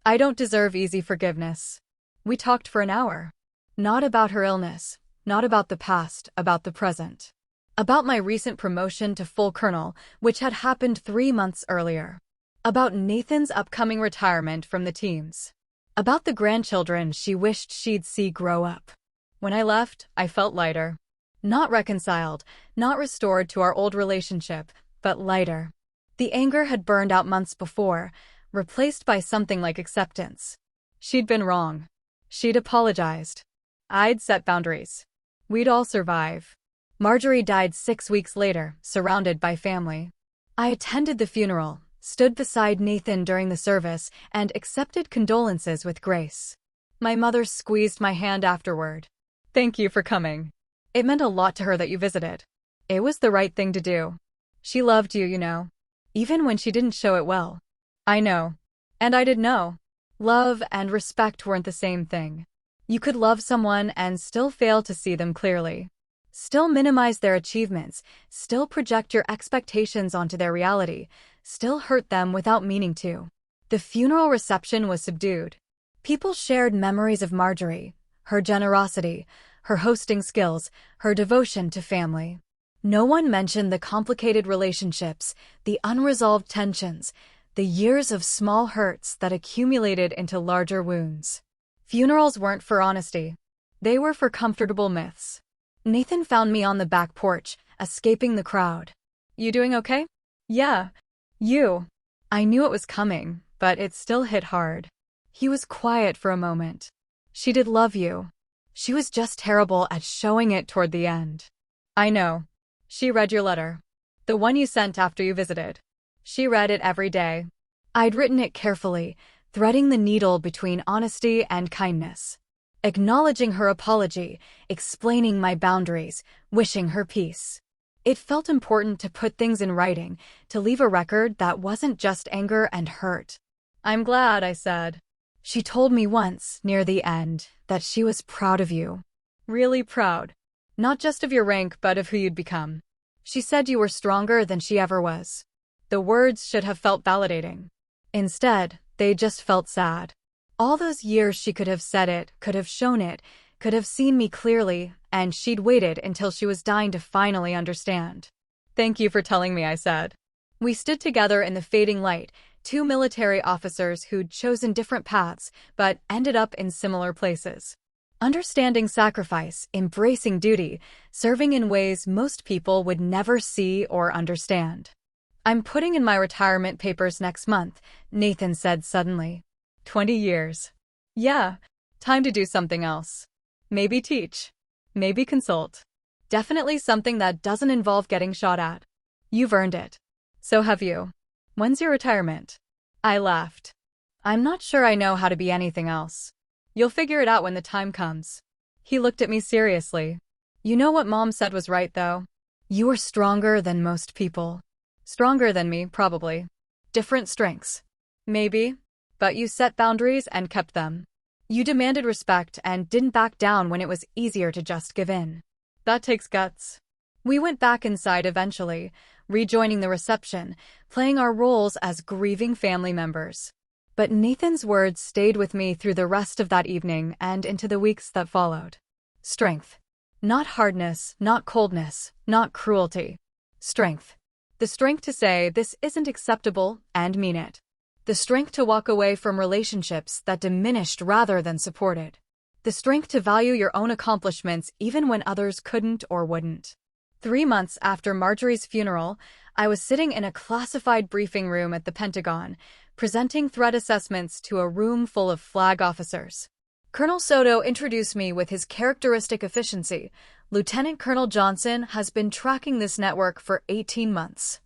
"I don't deserve easy forgiveness." We talked for an hour. Not about her illness, not about the past, about the present. About my recent promotion to full colonel, which had happened 3 months earlier. About Nathan's upcoming retirement from the teams. About the grandchildren she wished she'd see grow up. When I left, I felt lighter. Not reconciled, not restored to our old relationship, but lighter. The anger had burned out months before, replaced by something like acceptance. She'd been wrong. She'd apologized. I'd set boundaries. We'd all survive. Marjorie died 6 weeks later, surrounded by family. I attended the funeral, stood beside Nathan during the service, and accepted condolences with grace. My mother squeezed my hand afterward. "Thank you for coming. It meant a lot to her that you visited. It was the right thing to do. She loved you, you know. Even when she didn't show it well." "I know. And I did know. Love and respect weren't the same thing. You could love someone and still fail to see them clearly. Still minimize their achievements, still project your expectations onto their reality, still hurt them without meaning to." The funeral reception was subdued. People shared memories of Marjorie, her generosity, her hosting skills, her devotion to family. No one mentioned the complicated relationships, the unresolved tensions, the years of small hurts that accumulated into larger wounds. Funerals weren't for honesty. They were for comfortable myths. Nathan found me on the back porch, escaping the crowd. "You doing okay?" "Yeah. You." I knew it was coming, but it still hit hard. He was quiet for a moment. "She did love you. She was just terrible at showing it toward the end." "I know. She read your letter. The one you sent after you visited. She read it every day." I'd written it carefully, threading the needle between honesty and kindness. Acknowledging her apology, explaining my boundaries, wishing her peace. It felt important to put things in writing, to leave a record that wasn't just anger and hurt. "I'm glad," I said. "She told me once, near the end, that she was proud of you. Really proud. Not just of your rank, but of who you'd become. She said you were stronger than she ever was." The words should have felt validating. Instead, they just felt sad. All those years she could have said it, could have shown it, could have seen me clearly, and she'd waited until she was dying to finally understand. "Thank you for telling me," I said. We stood together in the fading light, two military officers who'd chosen different paths but ended up in similar places. Understanding sacrifice, embracing duty, serving in ways most people would never see or understand. "I'm putting in my retirement papers next month," Nathan said suddenly. 20 years. Yeah, time to do something else. Maybe teach. Maybe consult. Definitely something that doesn't involve getting shot at. You've earned it. So have you. When's your retirement? I laughed. I'm not sure I know how to be anything else. You'll figure it out when the time comes. He looked at me seriously. You know what Mom said was right, though? You are stronger than most people. Stronger than me, probably. Different strengths. Maybe. But you set boundaries and kept them. You demanded respect and didn't back down when it was easier to just give in. That takes guts. We went back inside eventually, rejoining the reception, playing our roles as grieving family members. But Nathan's words stayed with me through the rest of that evening and into the weeks that followed. Strength. Not hardness, not coldness, not cruelty. Strength. The strength to say this isn't acceptable and mean it. The strength to walk away from relationships that diminished rather than supported. The strength to value your own accomplishments even when others couldn't or wouldn't. 3 months after Marjorie's funeral, I was sitting in a classified briefing room at the Pentagon, presenting threat assessments to a room full of flag officers. Colonel Soto introduced me with his characteristic efficiency. Lieutenant Colonel Johnson has been tracking this network for 18 months.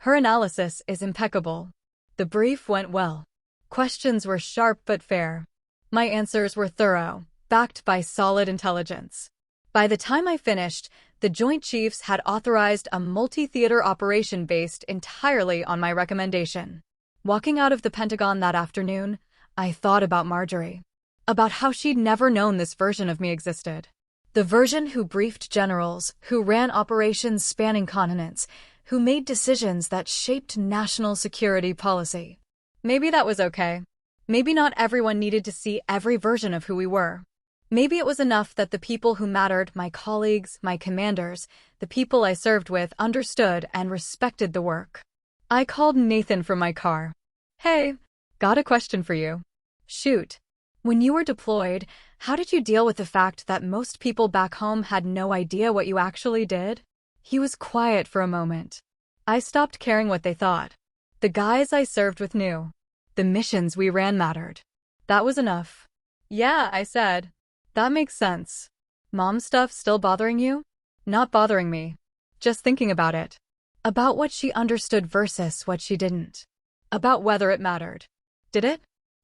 Her analysis is impeccable. The brief went well. Questions were sharp but fair. My answers were thorough, backed by solid intelligence. By the time I finished, the Joint Chiefs had authorized a multi-theater operation based entirely on my recommendation. Walking out of the Pentagon that afternoon, I thought about Marjorie. About how she'd never known this version of me existed. The version who briefed generals, who ran operations spanning continents, who made decisions that shaped national security policy. Maybe that was okay. Maybe not everyone needed to see every version of who we were. Maybe it was enough that the people who mattered, my colleagues, my commanders, the people I served with, understood and respected the work. I called Nathan from my car. Hey, got a question for you. Shoot. When you were deployed, how did you deal with the fact that most people back home had no idea what you actually did? He was quiet for a moment. I stopped caring what they thought. The guys I served with knew. The missions we ran mattered. That was enough. Yeah, I said. That makes sense. Mom stuff still bothering you? Not bothering me. Just thinking about it. About what she understood versus what she didn't. About whether it mattered. Did it?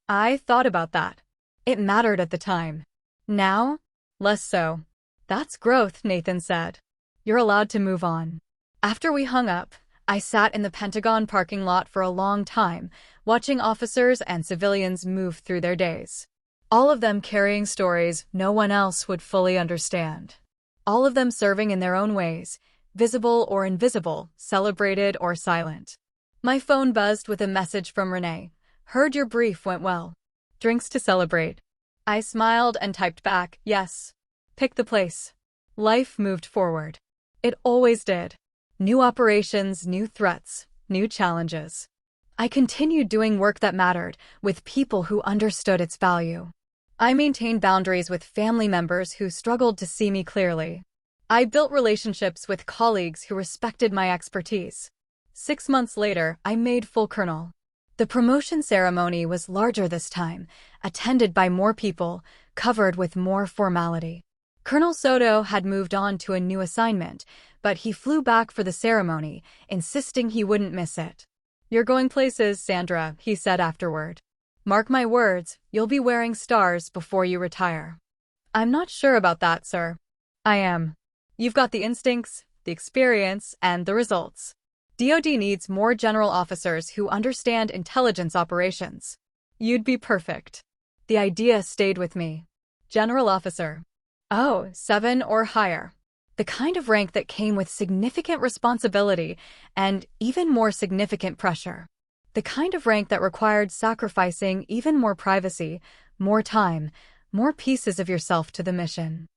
I thought about that. It mattered at the time. Now? Less so. That's growth, Nathan said. You're allowed to move on. After we hung up, I sat in the Pentagon parking lot for a long time, watching officers and civilians move through their days. All of them carrying stories no one else would fully understand. All of them serving in their own ways, visible or invisible, celebrated or silent. My phone buzzed with a message from Renee. Heard your brief went well. Drinks to celebrate. I smiled and typed back, yes. Pick the place. Life moved forward. It always did. New operations, new threats, new challenges. I continued doing work that mattered, with people who understood its value. I maintained boundaries with family members who struggled to see me clearly. I built relationships with colleagues who respected my expertise. 6 months later, I made full colonel. The promotion ceremony was larger this time, attended by more people, covered with more formality. Colonel Soto had moved on to a new assignment, but he flew back for the ceremony, insisting he wouldn't miss it. You're going places, Sandra, he said afterward. Mark my words, you'll be wearing stars before you retire. I'm not sure about that, sir. I am. You've got the instincts, the experience, and the results. DoD needs more general officers who understand intelligence operations. You'd be perfect. The idea stayed with me. General officer. Oh, 7 or higher. The kind of rank that came with significant responsibility and even more significant pressure. The kind of rank that required sacrificing even more privacy, more time, more pieces of yourself to the mission.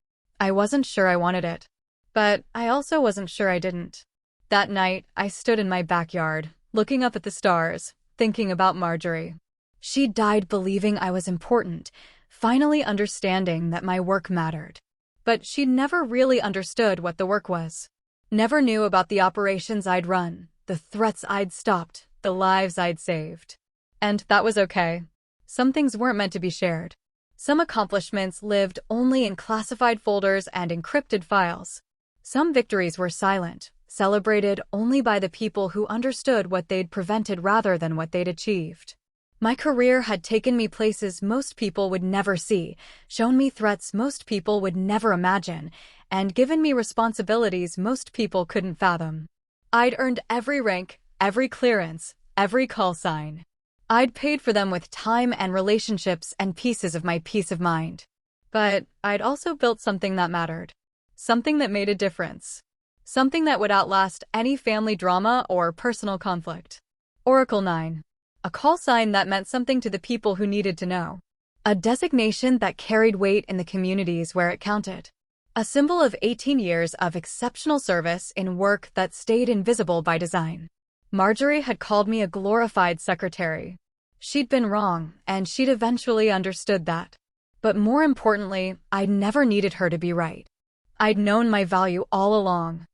I wasn't sure I wanted it. But I also wasn't sure I didn't. That night, I stood in my backyard, looking up at the stars, thinking about Marjorie. She died believing I was important, finally understanding that my work mattered. But she never really understood what the work was. Never knew about the operations I'd run, the threats I'd stopped, the lives I'd saved. And that was okay. Some things weren't meant to be shared. Some accomplishments lived only in classified folders and encrypted files. Some victories were silent, celebrated only by the people who understood what they'd prevented rather than what they'd achieved. My career had taken me places most people would never see, shown me threats most people would never imagine, and given me responsibilities most people couldn't fathom. I'd earned every rank, every clearance, every call sign. I'd paid for them with time and relationships and pieces of my peace of mind. But I'd also built something that mattered. Something that made a difference. Something that would outlast any family drama or personal conflict. Oracle 9. A call sign that meant something to the people who needed to know. A designation that carried weight in the communities where it counted. A symbol of 18 years of exceptional service in work that stayed invisible by design. Marjorie had called me a glorified secretary. She'd been wrong, and she'd eventually understood that. But more importantly, I'd never needed her to be right. I'd known my value all along.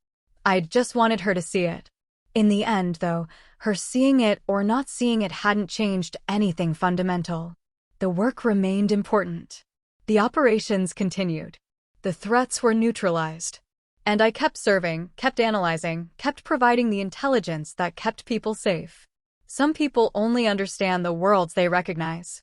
I'd just wanted her to see it. In the end, though, her seeing it or not seeing it hadn't changed anything fundamental. The work remained important. The operations continued. The threats were neutralized. And I kept serving, kept analyzing, kept providing the intelligence that kept people safe. Some people only understand the worlds they recognize.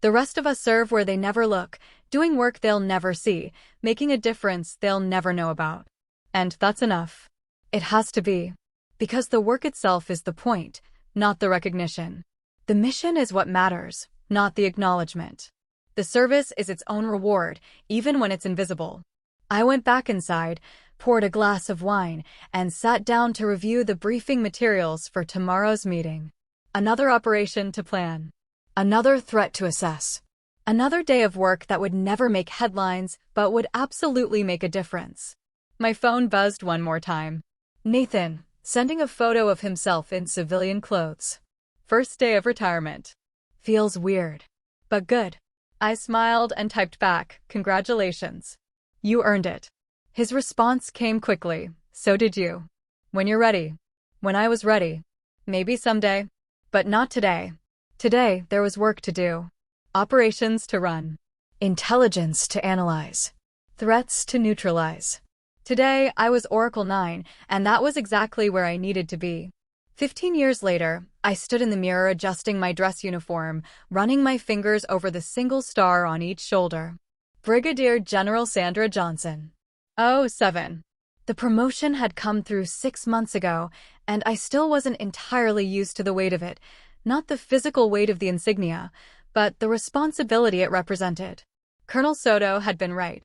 The rest of us serve where they never look, doing work they'll never see, making a difference they'll never know about. And that's enough. It has to be. Because the work itself is the point, not the recognition. The mission is what matters, not the acknowledgement. The service is its own reward, even when it's invisible. I went back inside, poured a glass of wine, and sat down to review the briefing materials for tomorrow's meeting. Another operation to plan. Another threat to assess. Another day of work that would never make headlines, but would absolutely make a difference. My phone buzzed one more time. Nathan, sending a photo of himself in civilian clothes. First day of retirement. Feels weird, but good. I smiled and typed back, "Congratulations. You earned it." His response came quickly, "So did you." When you're ready. When I was ready. Maybe someday. But not today. Today, there was work to do. Operations to run. Intelligence to analyze. Threats to neutralize. Today, I was Oracle 9, and that was exactly where I needed to be. 15 years later, I stood in the mirror adjusting my dress uniform, running my fingers over the single star on each shoulder. Brigadier General Sandra Johnson. 07. The promotion had come through 6 months ago, and I still wasn't entirely used to the weight of it, not the physical weight of the insignia, but the responsibility it represented. Colonel Soto had been right.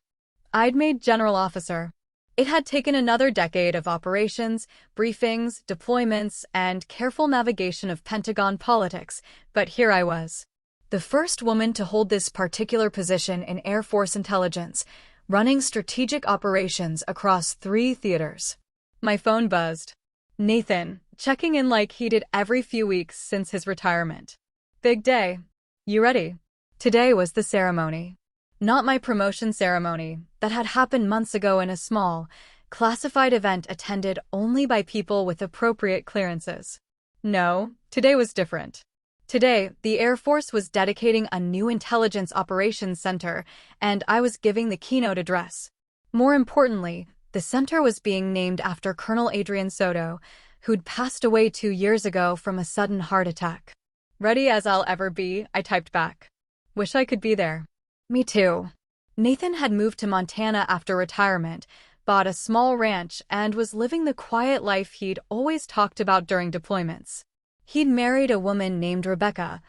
I'd made general officer. It had taken another decade of operations, briefings, deployments, and careful navigation of Pentagon politics, but here I was. The first woman to hold this particular position in Air Force intelligence, running strategic operations across 3 theaters. My phone buzzed. Nathan, checking in like he did every few weeks since his retirement. Big day. You ready? Today was the ceremony. Not my promotion ceremony, that had happened months ago in a small, classified event attended only by people with appropriate clearances. No, today was different. Today, the Air Force was dedicating a new intelligence operations center, and I was giving the keynote address. More importantly, the center was being named after Colonel Adrian Soto, who'd passed away 2 years ago from a sudden heart attack. Ready as I'll ever be, I typed back. Wish I could be there. Me too. Nathan had moved to Montana after retirement, bought a small ranch, and was living the quiet life he'd always talked about during deployments. He'd married a woman named Rebecca,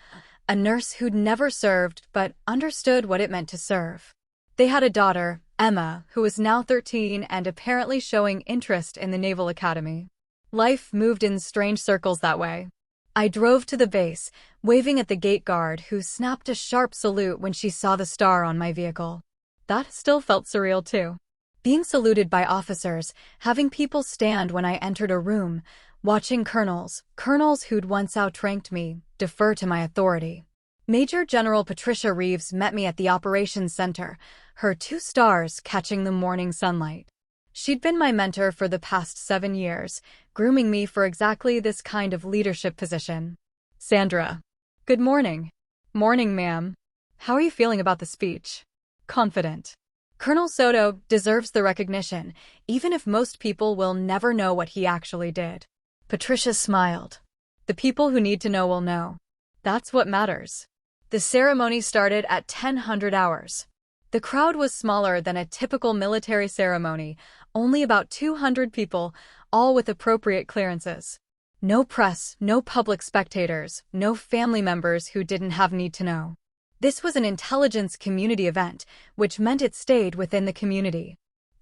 a nurse who'd never served but understood what it meant to serve. They had a daughter, Emma, who was now 13 and apparently showing interest in the Naval Academy. Life moved in strange circles that way. I drove to the base, waving at the gate guard who snapped a sharp salute when she saw the star on my vehicle. That still felt surreal too. Being saluted by officers, having people stand when I entered a room, watching colonels who'd once outranked me, defer to my authority. Major General Patricia Reeves met me at the operations center, her 2 stars catching the morning sunlight. She'd been my mentor for the past 7 years, grooming me for exactly this kind of leadership position. Sandra. Good morning. Morning, ma'am. How are you feeling about the speech? Confident. Colonel Soto deserves the recognition, even if most people will never know what he actually did. Patricia smiled. The people who need to know will know. That's what matters. The ceremony started at 10:00 hours. The crowd was smaller than a typical military ceremony, only about 200 people, all with appropriate clearances. No press, no public spectators, no family members who didn't have need to know. This was an intelligence community event, which meant it stayed within the community.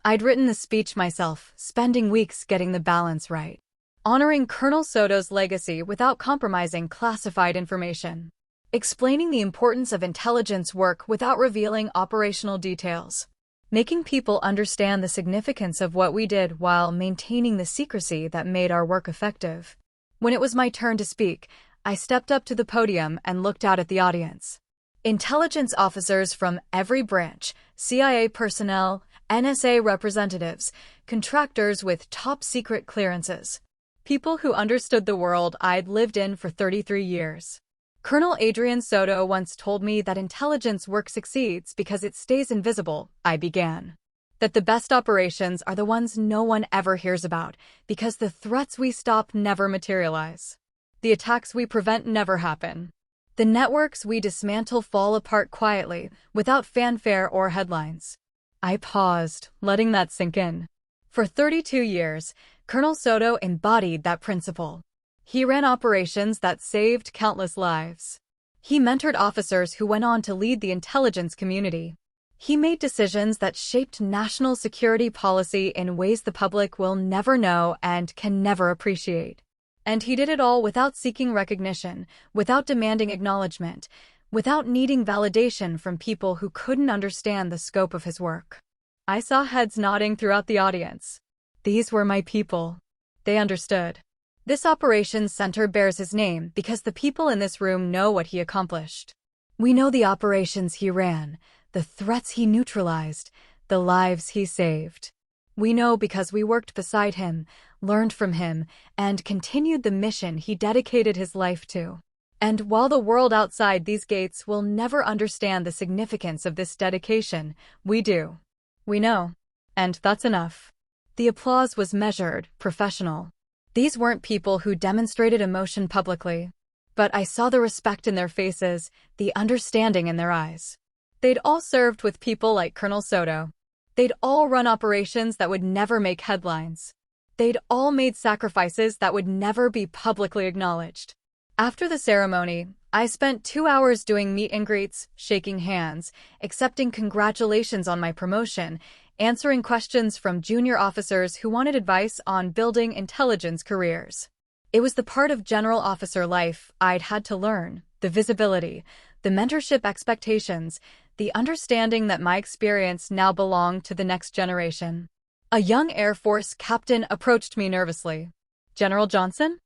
I'd written the speech myself, spending weeks getting the balance right, honoring Colonel Soto's legacy without compromising classified information, explaining the importance of intelligence work without revealing operational details, making people understand the significance of what we did while maintaining the secrecy that made our work effective. When it was my turn to speak, I stepped up to the podium and looked out at the audience. Intelligence officers from every branch, CIA personnel, NSA representatives, contractors with top-secret clearances, people who understood the world I'd lived in for 33 years. Colonel Adrian Soto once told me that intelligence work succeeds because it stays invisible, I began. That the best operations are the ones no one ever hears about, because the threats we stop never materialize. The attacks we prevent never happen. The networks we dismantle fall apart quietly, without fanfare or headlines. I paused, letting that sink in. For 32 years, Colonel Soto embodied that principle. He ran operations that saved countless lives. He mentored officers who went on to lead the intelligence community. He made decisions that shaped national security policy in ways the public will never know and can never appreciate. And he did it all without seeking recognition, without demanding acknowledgement, without needing validation from people who couldn't understand the scope of his work. I saw heads nodding throughout the audience. These were my people. They understood. This operations center bears his name because the people in this room know what he accomplished. We know the operations he ran, the threats he neutralized, the lives he saved. We know because we worked beside him, learned from him, and continued the mission he dedicated his life to. And while the world outside these gates will never understand the significance of this dedication, we do. We know. And that's enough. The applause was measured, professional. These weren't people who demonstrated emotion publicly. But I saw the respect in their faces, the understanding in their eyes. They'd all served with people like Colonel Soto. They'd all run operations that would never make headlines. They'd all made sacrifices that would never be publicly acknowledged. After the ceremony, I spent 2 hours doing meet and greets, shaking hands, accepting congratulations on my promotion, answering questions from junior officers who wanted advice on building intelligence careers. It was the part of general officer life I'd had to learn, the visibility, the mentorship expectations, the understanding that my experience now belonged to the next generation. A young Air Force captain approached me nervously. General Johnson?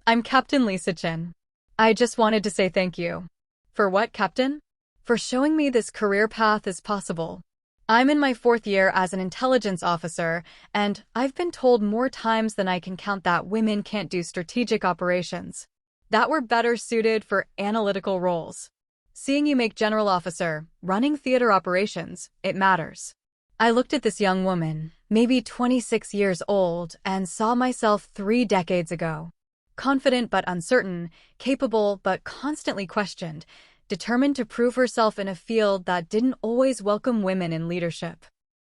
I'm Captain Lisa Chin. I just wanted to say thank you. For what, Captain? For showing me this career path is possible. I'm in my 4th year as an intelligence officer, and I've been told more times than I can count that women can't do strategic operations, that we're better suited for analytical roles. Seeing you make general officer, running theater operations, it matters. I looked at this young woman, maybe 26 years old, and saw myself 3 decades ago. Confident but uncertain, capable but constantly questioned, determined to prove herself in a field that didn't always welcome women in leadership.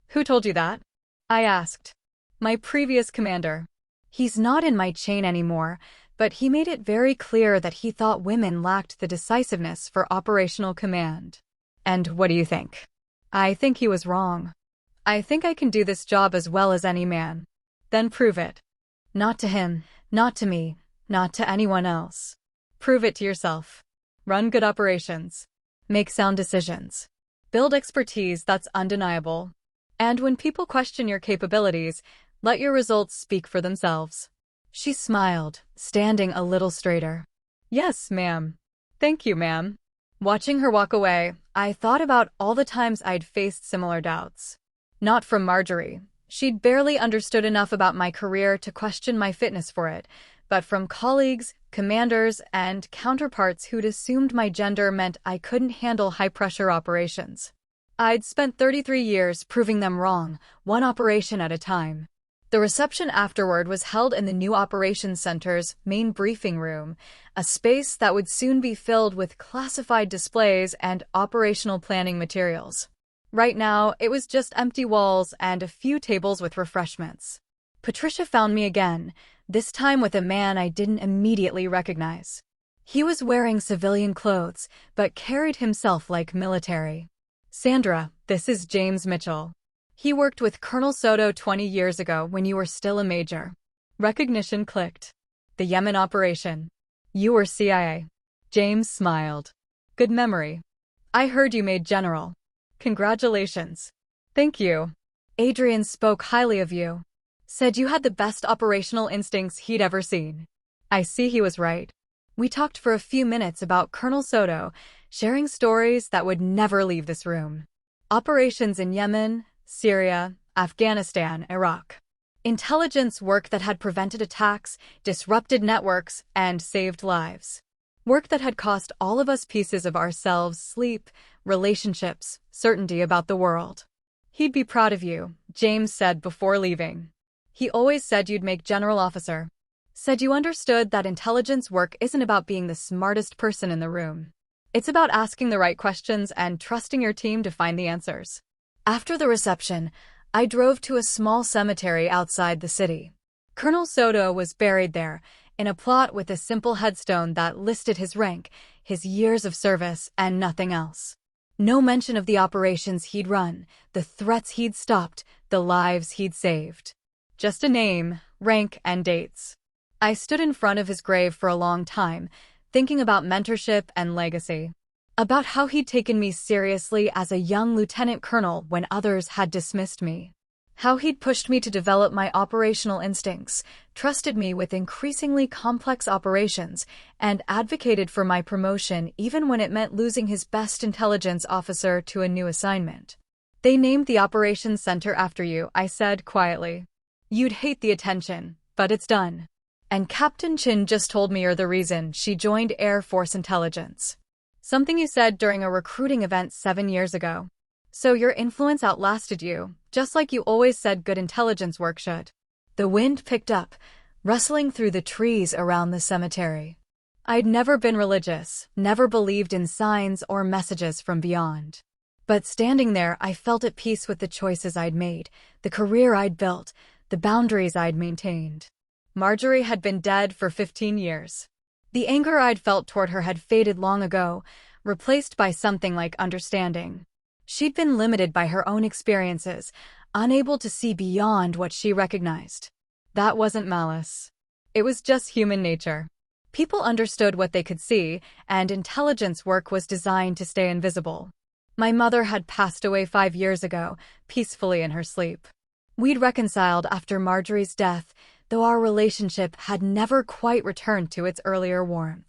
Who told you that? I asked. My previous commander. He's not in my chain anymore, but he made it very clear that he thought women lacked the decisiveness for operational command. And what do you think? I think he was wrong. I think I can do this job as well as any man. Then prove it. Not to him, not to me, not to anyone else. Prove it to yourself. Run good operations. Make sound decisions. Build expertise that's undeniable. And when people question your capabilities, let your results speak for themselves. She smiled, standing a little straighter. Yes, ma'am. Thank you, ma'am. Watching her walk away, I thought about all the times I'd faced similar doubts. Not from Marjorie. She'd barely understood enough about my career to question my fitness for it, but from colleagues, commanders, and counterparts who'd assumed my gender meant I couldn't handle high-pressure operations. I'd spent 33 years proving them wrong, one operation at a time. The reception afterward was held in the new operations center's main briefing room, a space that would soon be filled with classified displays and operational planning materials. Right now, it was just empty walls and a few tables with refreshments. Patricia found me again, this time with a man I didn't immediately recognize. He was wearing civilian clothes, but carried himself like military. Sandra, this is James Mitchell. He worked with Colonel Soto 20 years ago when you were still a major. Recognition clicked. The Yemen operation. You were CIA. James smiled. Good memory. I heard you made general. Congratulations. Thank you. Adrian spoke highly of you. Said you had the best operational instincts he'd ever seen. I see he was right. We talked for a few minutes about Colonel Soto, sharing stories that would never leave this room. Operations in Yemen, Syria, Afghanistan, Iraq. Intelligence work that had prevented attacks, disrupted networks, and saved lives. Work that had cost all of us pieces of ourselves, sleep, relationships, certainty about the world. He'd be proud of you, James said before leaving. He always said you'd make general officer. Said you understood that intelligence work isn't about being the smartest person in the room. It's about asking the right questions and trusting your team to find the answers. After the reception, I drove to a small cemetery outside the city. Colonel Soto was buried there, in a plot with a simple headstone that listed his rank, his years of service, and nothing else. No mention of the operations he'd run, the threats he'd stopped, the lives he'd saved. Just a name, rank, and dates. I stood in front of his grave for a long time, thinking about mentorship and legacy. About how he'd taken me seriously as a young lieutenant colonel when others had dismissed me. How he'd pushed me to develop my operational instincts, trusted me with increasingly complex operations, and advocated for my promotion even when it meant losing his best intelligence officer to a new assignment. They named the operations center after you, I said quietly. You'd hate the attention, but it's done. And Captain Chin just told me you're the reason she joined Air Force Intelligence. Something you said during a recruiting event 7 years ago. So your influence outlasted you, just like you always said good intelligence work should. The wind picked up, rustling through the trees around the cemetery. I'd never been religious, never believed in signs or messages from beyond. But standing there, I felt at peace with the choices I'd made, the career I'd built, the boundaries I'd maintained. Marjorie had been dead for 15 years. The anger I'd felt toward her had faded long ago, replaced by something like understanding. She'd been limited by her own experiences, unable to see beyond what she recognized. That wasn't malice. It was just human nature. People understood what they could see, and intelligence work was designed to stay invisible. My mother had passed away 5 years ago, peacefully in her sleep. We'd reconciled after Marjorie's death, though our relationship had never quite returned to its earlier warmth.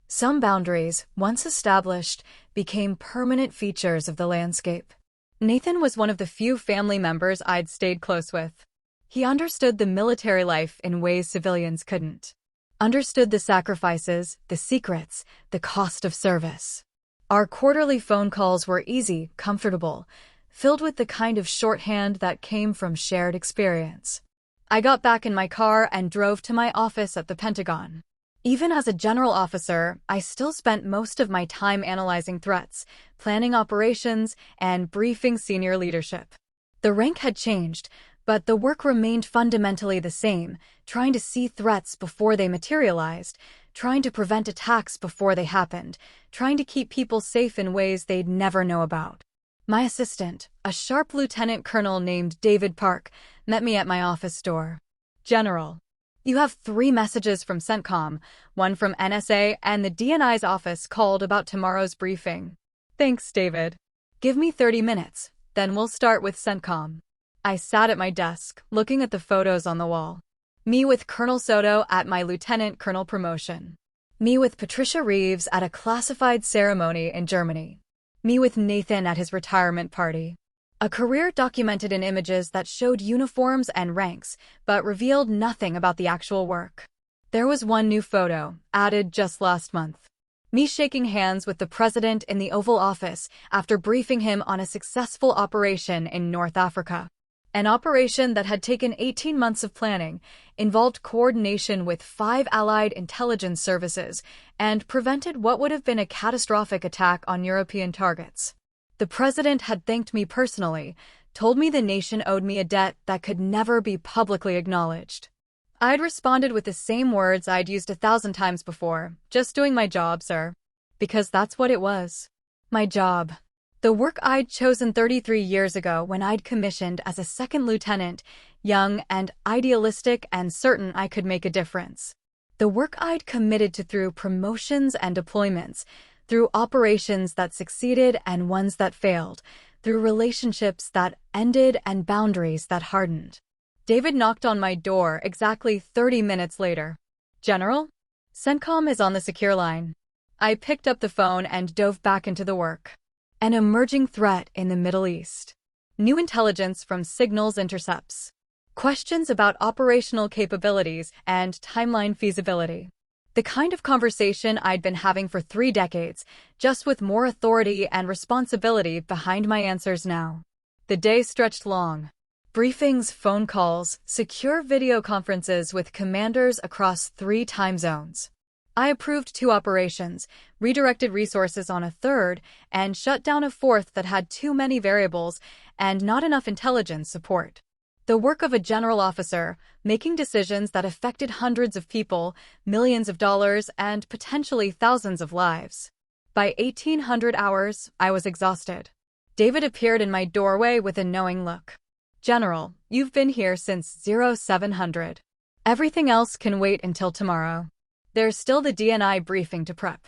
Some boundaries, once established, became permanent features of the landscape. Nathan was one of the few family members I'd stayed close with. He understood the military life in ways civilians couldn't. Understood the sacrifices, the secrets, the cost of service. Our quarterly phone calls were easy, comfortable, filled with the kind of shorthand that came from shared experience. I got back in my car and drove to my office at the Pentagon. Even as a general officer, I still spent most of my time analyzing threats, planning operations, and briefing senior leadership. The rank had changed, but the work remained fundamentally the same, trying to see threats before they materialized, trying to prevent attacks before they happened, trying to keep people safe in ways they'd never know about. My assistant, a sharp lieutenant colonel named David Park, met me at my office door. General. You have 3 messages from CENTCOM, one from NSA, and the DNI's office called about tomorrow's briefing. Thanks, David. Give me 30 minutes, then we'll start with CENTCOM. I sat at my desk, looking at the photos on the wall. Me with Colonel Soto at my lieutenant colonel promotion. Me with Patricia Reeves at a classified ceremony in Germany. Me with Nathan at his retirement party. A career documented in images that showed uniforms and ranks, but revealed nothing about the actual work. There was one new photo, added just last month. Me shaking hands with the president in the Oval Office after briefing him on a successful operation in North Africa. An operation that had taken 18 months of planning, involved coordination with 5 allied intelligence services, and prevented what would have been a catastrophic attack on European targets. The president had thanked me personally, told me the nation owed me a debt that could never be publicly acknowledged. I'd responded with the same words I'd used 1,000 times before, just doing my job, sir. Because that's what it was. My job. The work I'd chosen 33 years ago when I'd commissioned as a second lieutenant, young and idealistic and certain I could make a difference. The work I'd committed to through promotions and deployments, through operations that succeeded and ones that failed, through relationships that ended and boundaries that hardened. David knocked on my door exactly 30 minutes later. General? CENTCOM is on the secure line. I picked up the phone and dove back into the work. An emerging threat in the Middle East. New intelligence from signals intercepts. Questions about operational capabilities and timeline feasibility. The kind of conversation I'd been having for 3 decades, just with more authority and responsibility behind my answers now. The day stretched long. Briefings, phone calls, secure video conferences with commanders across 3 time zones. I approved 2 operations, redirected resources on a 3rd, and shut down a 4th that had too many variables and not enough intelligence support. The work of a general officer, making decisions that affected hundreds of people, millions of dollars, and potentially thousands of lives. By 1800 hours, I was exhausted. David appeared in my doorway with a knowing look. General, you've been here since 0700. Everything else can wait until tomorrow. There's still the DNI briefing to prep,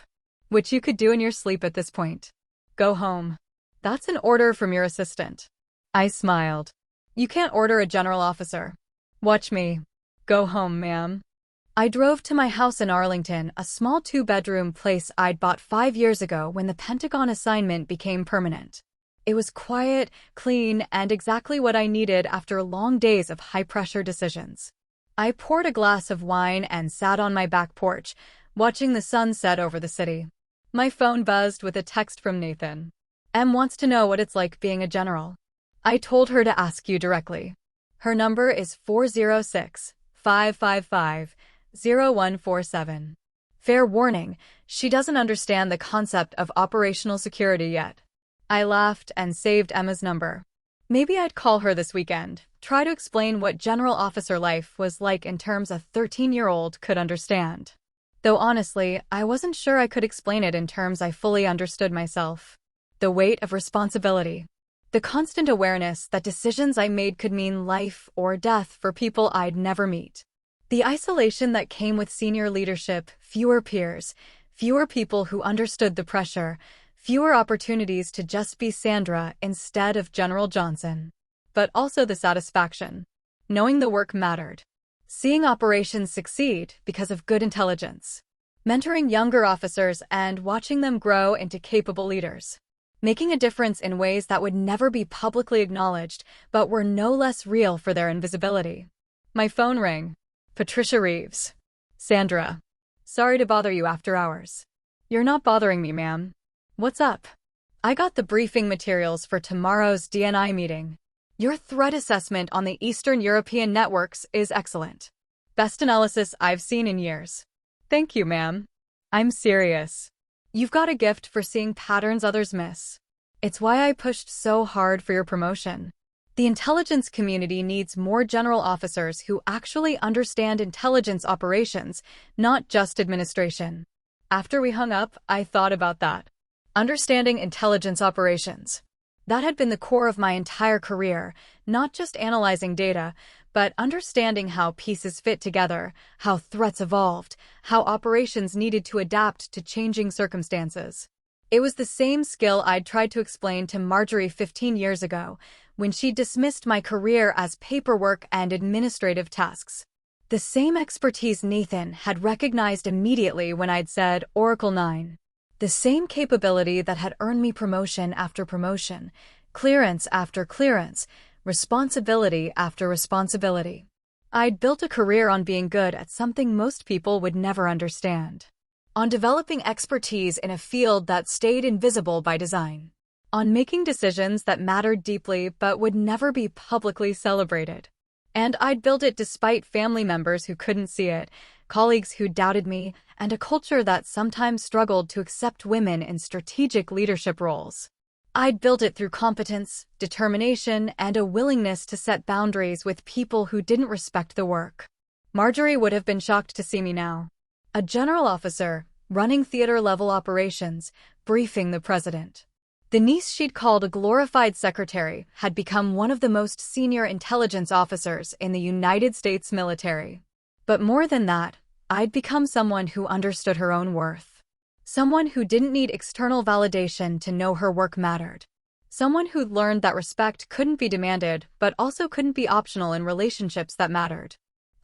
which you could do in your sleep at this point. Go home. That's an order from your assistant. I smiled. You can't order a general officer. Watch me. Go home, ma'am. I drove to my house in Arlington, a small 2-bedroom place I'd bought 5 years ago when the Pentagon assignment became permanent. It was quiet, clean, and exactly what I needed after long days of high-pressure decisions. I poured a glass of wine and sat on my back porch, watching the sun set over the city. My phone buzzed with a text from Nathan. Em wants to know what it's like being a general. I told her to ask you directly. Her number is 406-555-0147. Fair warning, she doesn't understand the concept of operational security yet. I laughed and saved Emma's number. Maybe I'd call her this weekend, try to explain what general officer life was like in terms a 13-year-old could understand. Though honestly, I wasn't sure I could explain it in terms I fully understood myself. The weight of responsibility. The constant awareness that decisions I made could mean life or death for people I'd never meet. The isolation that came with senior leadership, fewer peers, fewer people who understood the pressure, fewer opportunities to just be Sandra instead of General Johnson. But also the satisfaction. Knowing the work mattered. Seeing operations succeed because of good intelligence. Mentoring younger officers and watching them grow into capable leaders. Making a difference in ways that would never be publicly acknowledged, but were no less real for their invisibility. My phone rang. Patricia Reeves. Sandra. Sorry to bother you after hours. You're not bothering me, ma'am. What's up? I got the briefing materials for tomorrow's DNI meeting. Your threat assessment on the Eastern European networks is excellent. Best analysis I've seen in years. Thank you, ma'am. I'm serious. You've got a gift for seeing patterns others miss. It's why I pushed so hard for your promotion. The intelligence community needs more general officers who actually understand intelligence operations, not just administration. After we hung up, I thought about that. Understanding intelligence operations. That had been the core of my entire career, not just analyzing data, but understanding how pieces fit together, how threats evolved, how operations needed to adapt to changing circumstances. It was the same skill I'd tried to explain to Marjorie 15 years ago, when she dismissed my career as paperwork and administrative tasks. The same expertise Nathan had recognized immediately when I'd said Oracle 9. The same capability that had earned me promotion after promotion, clearance after clearance, responsibility after responsibility. I'd built a career on being good at something most people would never understand. On developing expertise in a field that stayed invisible by design. On making decisions that mattered deeply but would never be publicly celebrated. And I'd built it despite family members who couldn't see it, colleagues who doubted me, and a culture that sometimes struggled to accept women in strategic leadership roles. I'd built it through competence, determination, and a willingness to set boundaries with people who didn't respect the work. Marjorie would have been shocked to see me now. A general officer, running theater-level operations, briefing the president. The niece she'd called a glorified secretary had become one of the most senior intelligence officers in the United States military. But more than that, I'd become someone who understood her own worth. Someone who didn't need external validation to know her work mattered. Someone who'd learned that respect couldn't be demanded, but also couldn't be optional in relationships that mattered.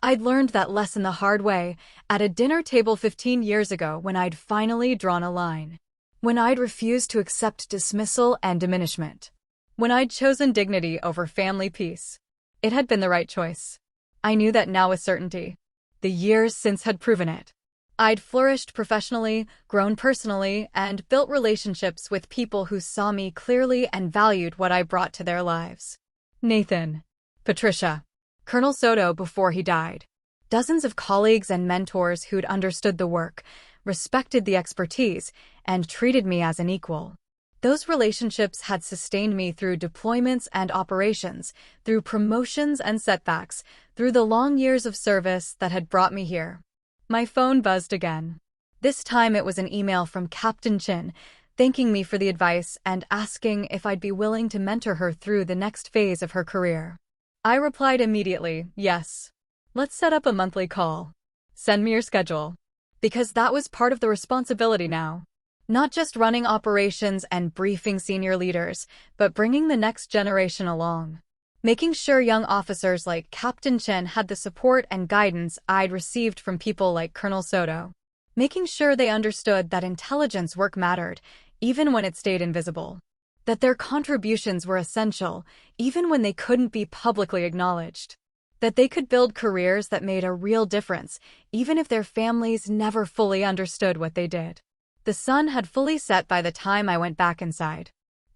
I'd learned that lesson the hard way, at a dinner table 15 years ago when I'd finally drawn a line. When I'd refused to accept dismissal and diminishment. When I'd chosen dignity over family peace. It had been the right choice. I knew that now with certainty. The years since had proven it. I'd flourished professionally, grown personally, and built relationships with people who saw me clearly and valued what I brought to their lives. Nathan. Patricia. Colonel Soto before he died. Dozens of colleagues and mentors who'd understood the work, respected the expertise, and treated me as an equal. Those relationships had sustained me through deployments and operations, through promotions and setbacks, through the long years of service that had brought me here. My phone buzzed again. This time it was an email from Captain Chin, thanking me for the advice and asking if I'd be willing to mentor her through the next phase of her career. I replied immediately, yes. Let's set up a monthly call. Send me your schedule. Because that was part of the responsibility now. Not just running operations and briefing senior leaders, but bringing the next generation along. Making sure young officers like Captain Chen had the support and guidance I'd received from people like Colonel Soto. Making sure they understood that intelligence work mattered, even when it stayed invisible. That their contributions were essential, even when they couldn't be publicly acknowledged. That they could build careers that made a real difference, even if their families never fully understood what they did. The sun had fully set by the time I went back inside.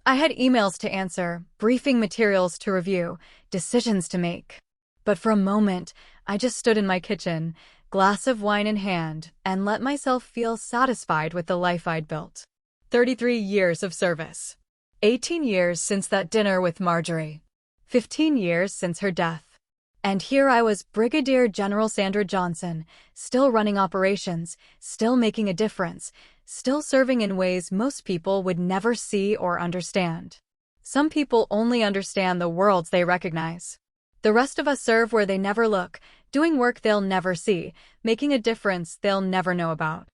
I had emails to answer, briefing materials to review, decisions to make. But for a moment, I just stood in my kitchen, glass of wine in hand, and let myself feel satisfied with the life I'd built. 33 years of service. 18 years since that dinner with Marjorie. 15 years since her death. And here I was, Brigadier General Sandra Johnson, still running operations, still making a difference, still serving in ways most people would never see or understand. Some people only understand the worlds they recognize. The rest of us serve where they never look, doing work they'll never see, making a difference they'll never know about.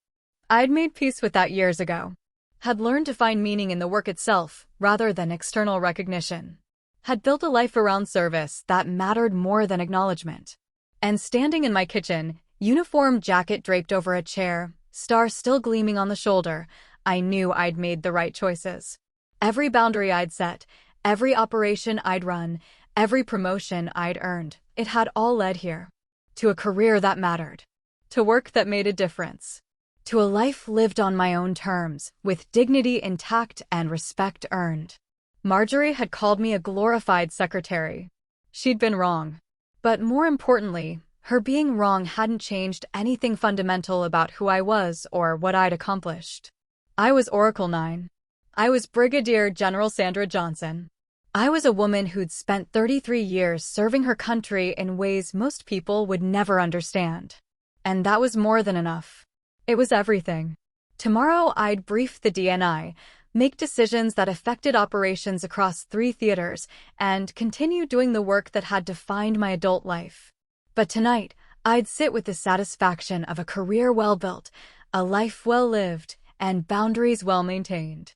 I'd made peace with that years ago. Had learned to find meaning in the work itself, rather than external recognition. Had built a life around service that mattered more than acknowledgement. And standing in my kitchen, uniform jacket draped over a chair, star still gleaming on the shoulder, I knew I'd made the right choices. Every boundary I'd set, every operation I'd run, every promotion I'd earned, it had all led here. To a career that mattered. To work that made a difference. To a life lived on my own terms, with dignity intact and respect earned. Marjorie had called me a glorified secretary. She'd been wrong. But more importantly, her being wrong hadn't changed anything fundamental about who I was or what I'd accomplished. I was Oracle 9. I was Brigadier General Sandra Johnson. I was a woman who'd spent 33 years serving her country in ways most people would never understand. And that was more than enough. It was everything. Tomorrow I'd brief the DNI, make decisions that affected operations across 3 theaters, and continue doing the work that had defined my adult life. But tonight, I'd sit with the satisfaction of a career well built, a life well lived, and boundaries well maintained.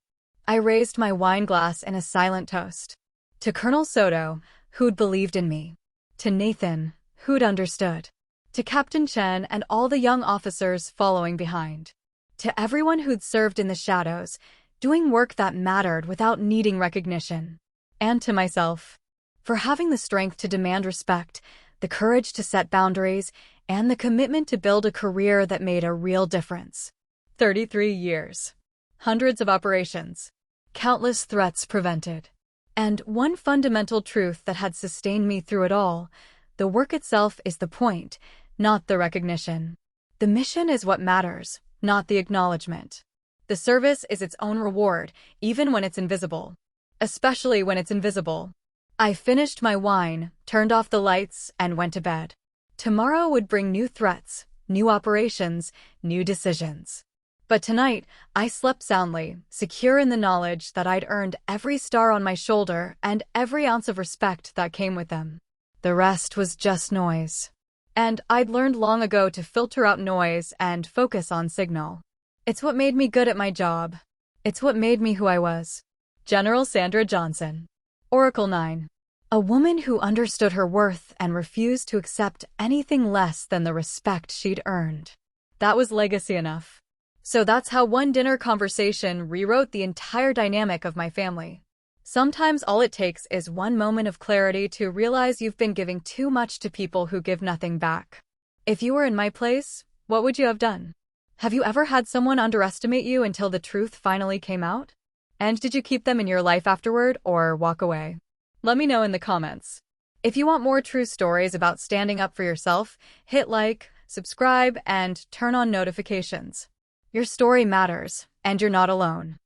I raised my wine glass in a silent toast. To Colonel Soto, who'd believed in me. To Nathan, who'd understood. To Captain Chen and all the young officers following behind. To everyone who'd served in the shadows, doing work that mattered without needing recognition. And to myself, for having the strength to demand respect, the courage to set boundaries, and the commitment to build a career that made a real difference. 33 years. Hundreds of operations. Countless threats prevented. And one fundamental truth that had sustained me through it all: the work itself is the point, not the recognition. The mission is what matters, not the acknowledgement. The service is its own reward, even when it's invisible. Especially when it's invisible. I finished my wine, turned off the lights, and went to bed. Tomorrow would bring new threats, new operations, new decisions. But tonight, I slept soundly, secure in the knowledge that I'd earned every star on my shoulder and every ounce of respect that came with them. The rest was just noise. And I'd learned long ago to filter out noise and focus on signal. It's what made me good at my job. It's what made me who I was. General Sandra Johnson. Oracle 9. A woman who understood her worth and refused to accept anything less than the respect she'd earned. That was legacy enough. So that's how one dinner conversation rewrote the entire dynamic of my family. Sometimes all it takes is one moment of clarity to realize you've been giving too much to people who give nothing back. If you were in my place, what would you have done? Have you ever had someone underestimate you until the truth finally came out? And did you keep them in your life afterward or walk away? Let me know in the comments. If you want more true stories about standing up for yourself, hit like, subscribe, and turn on notifications. Your story matters, and you're not alone.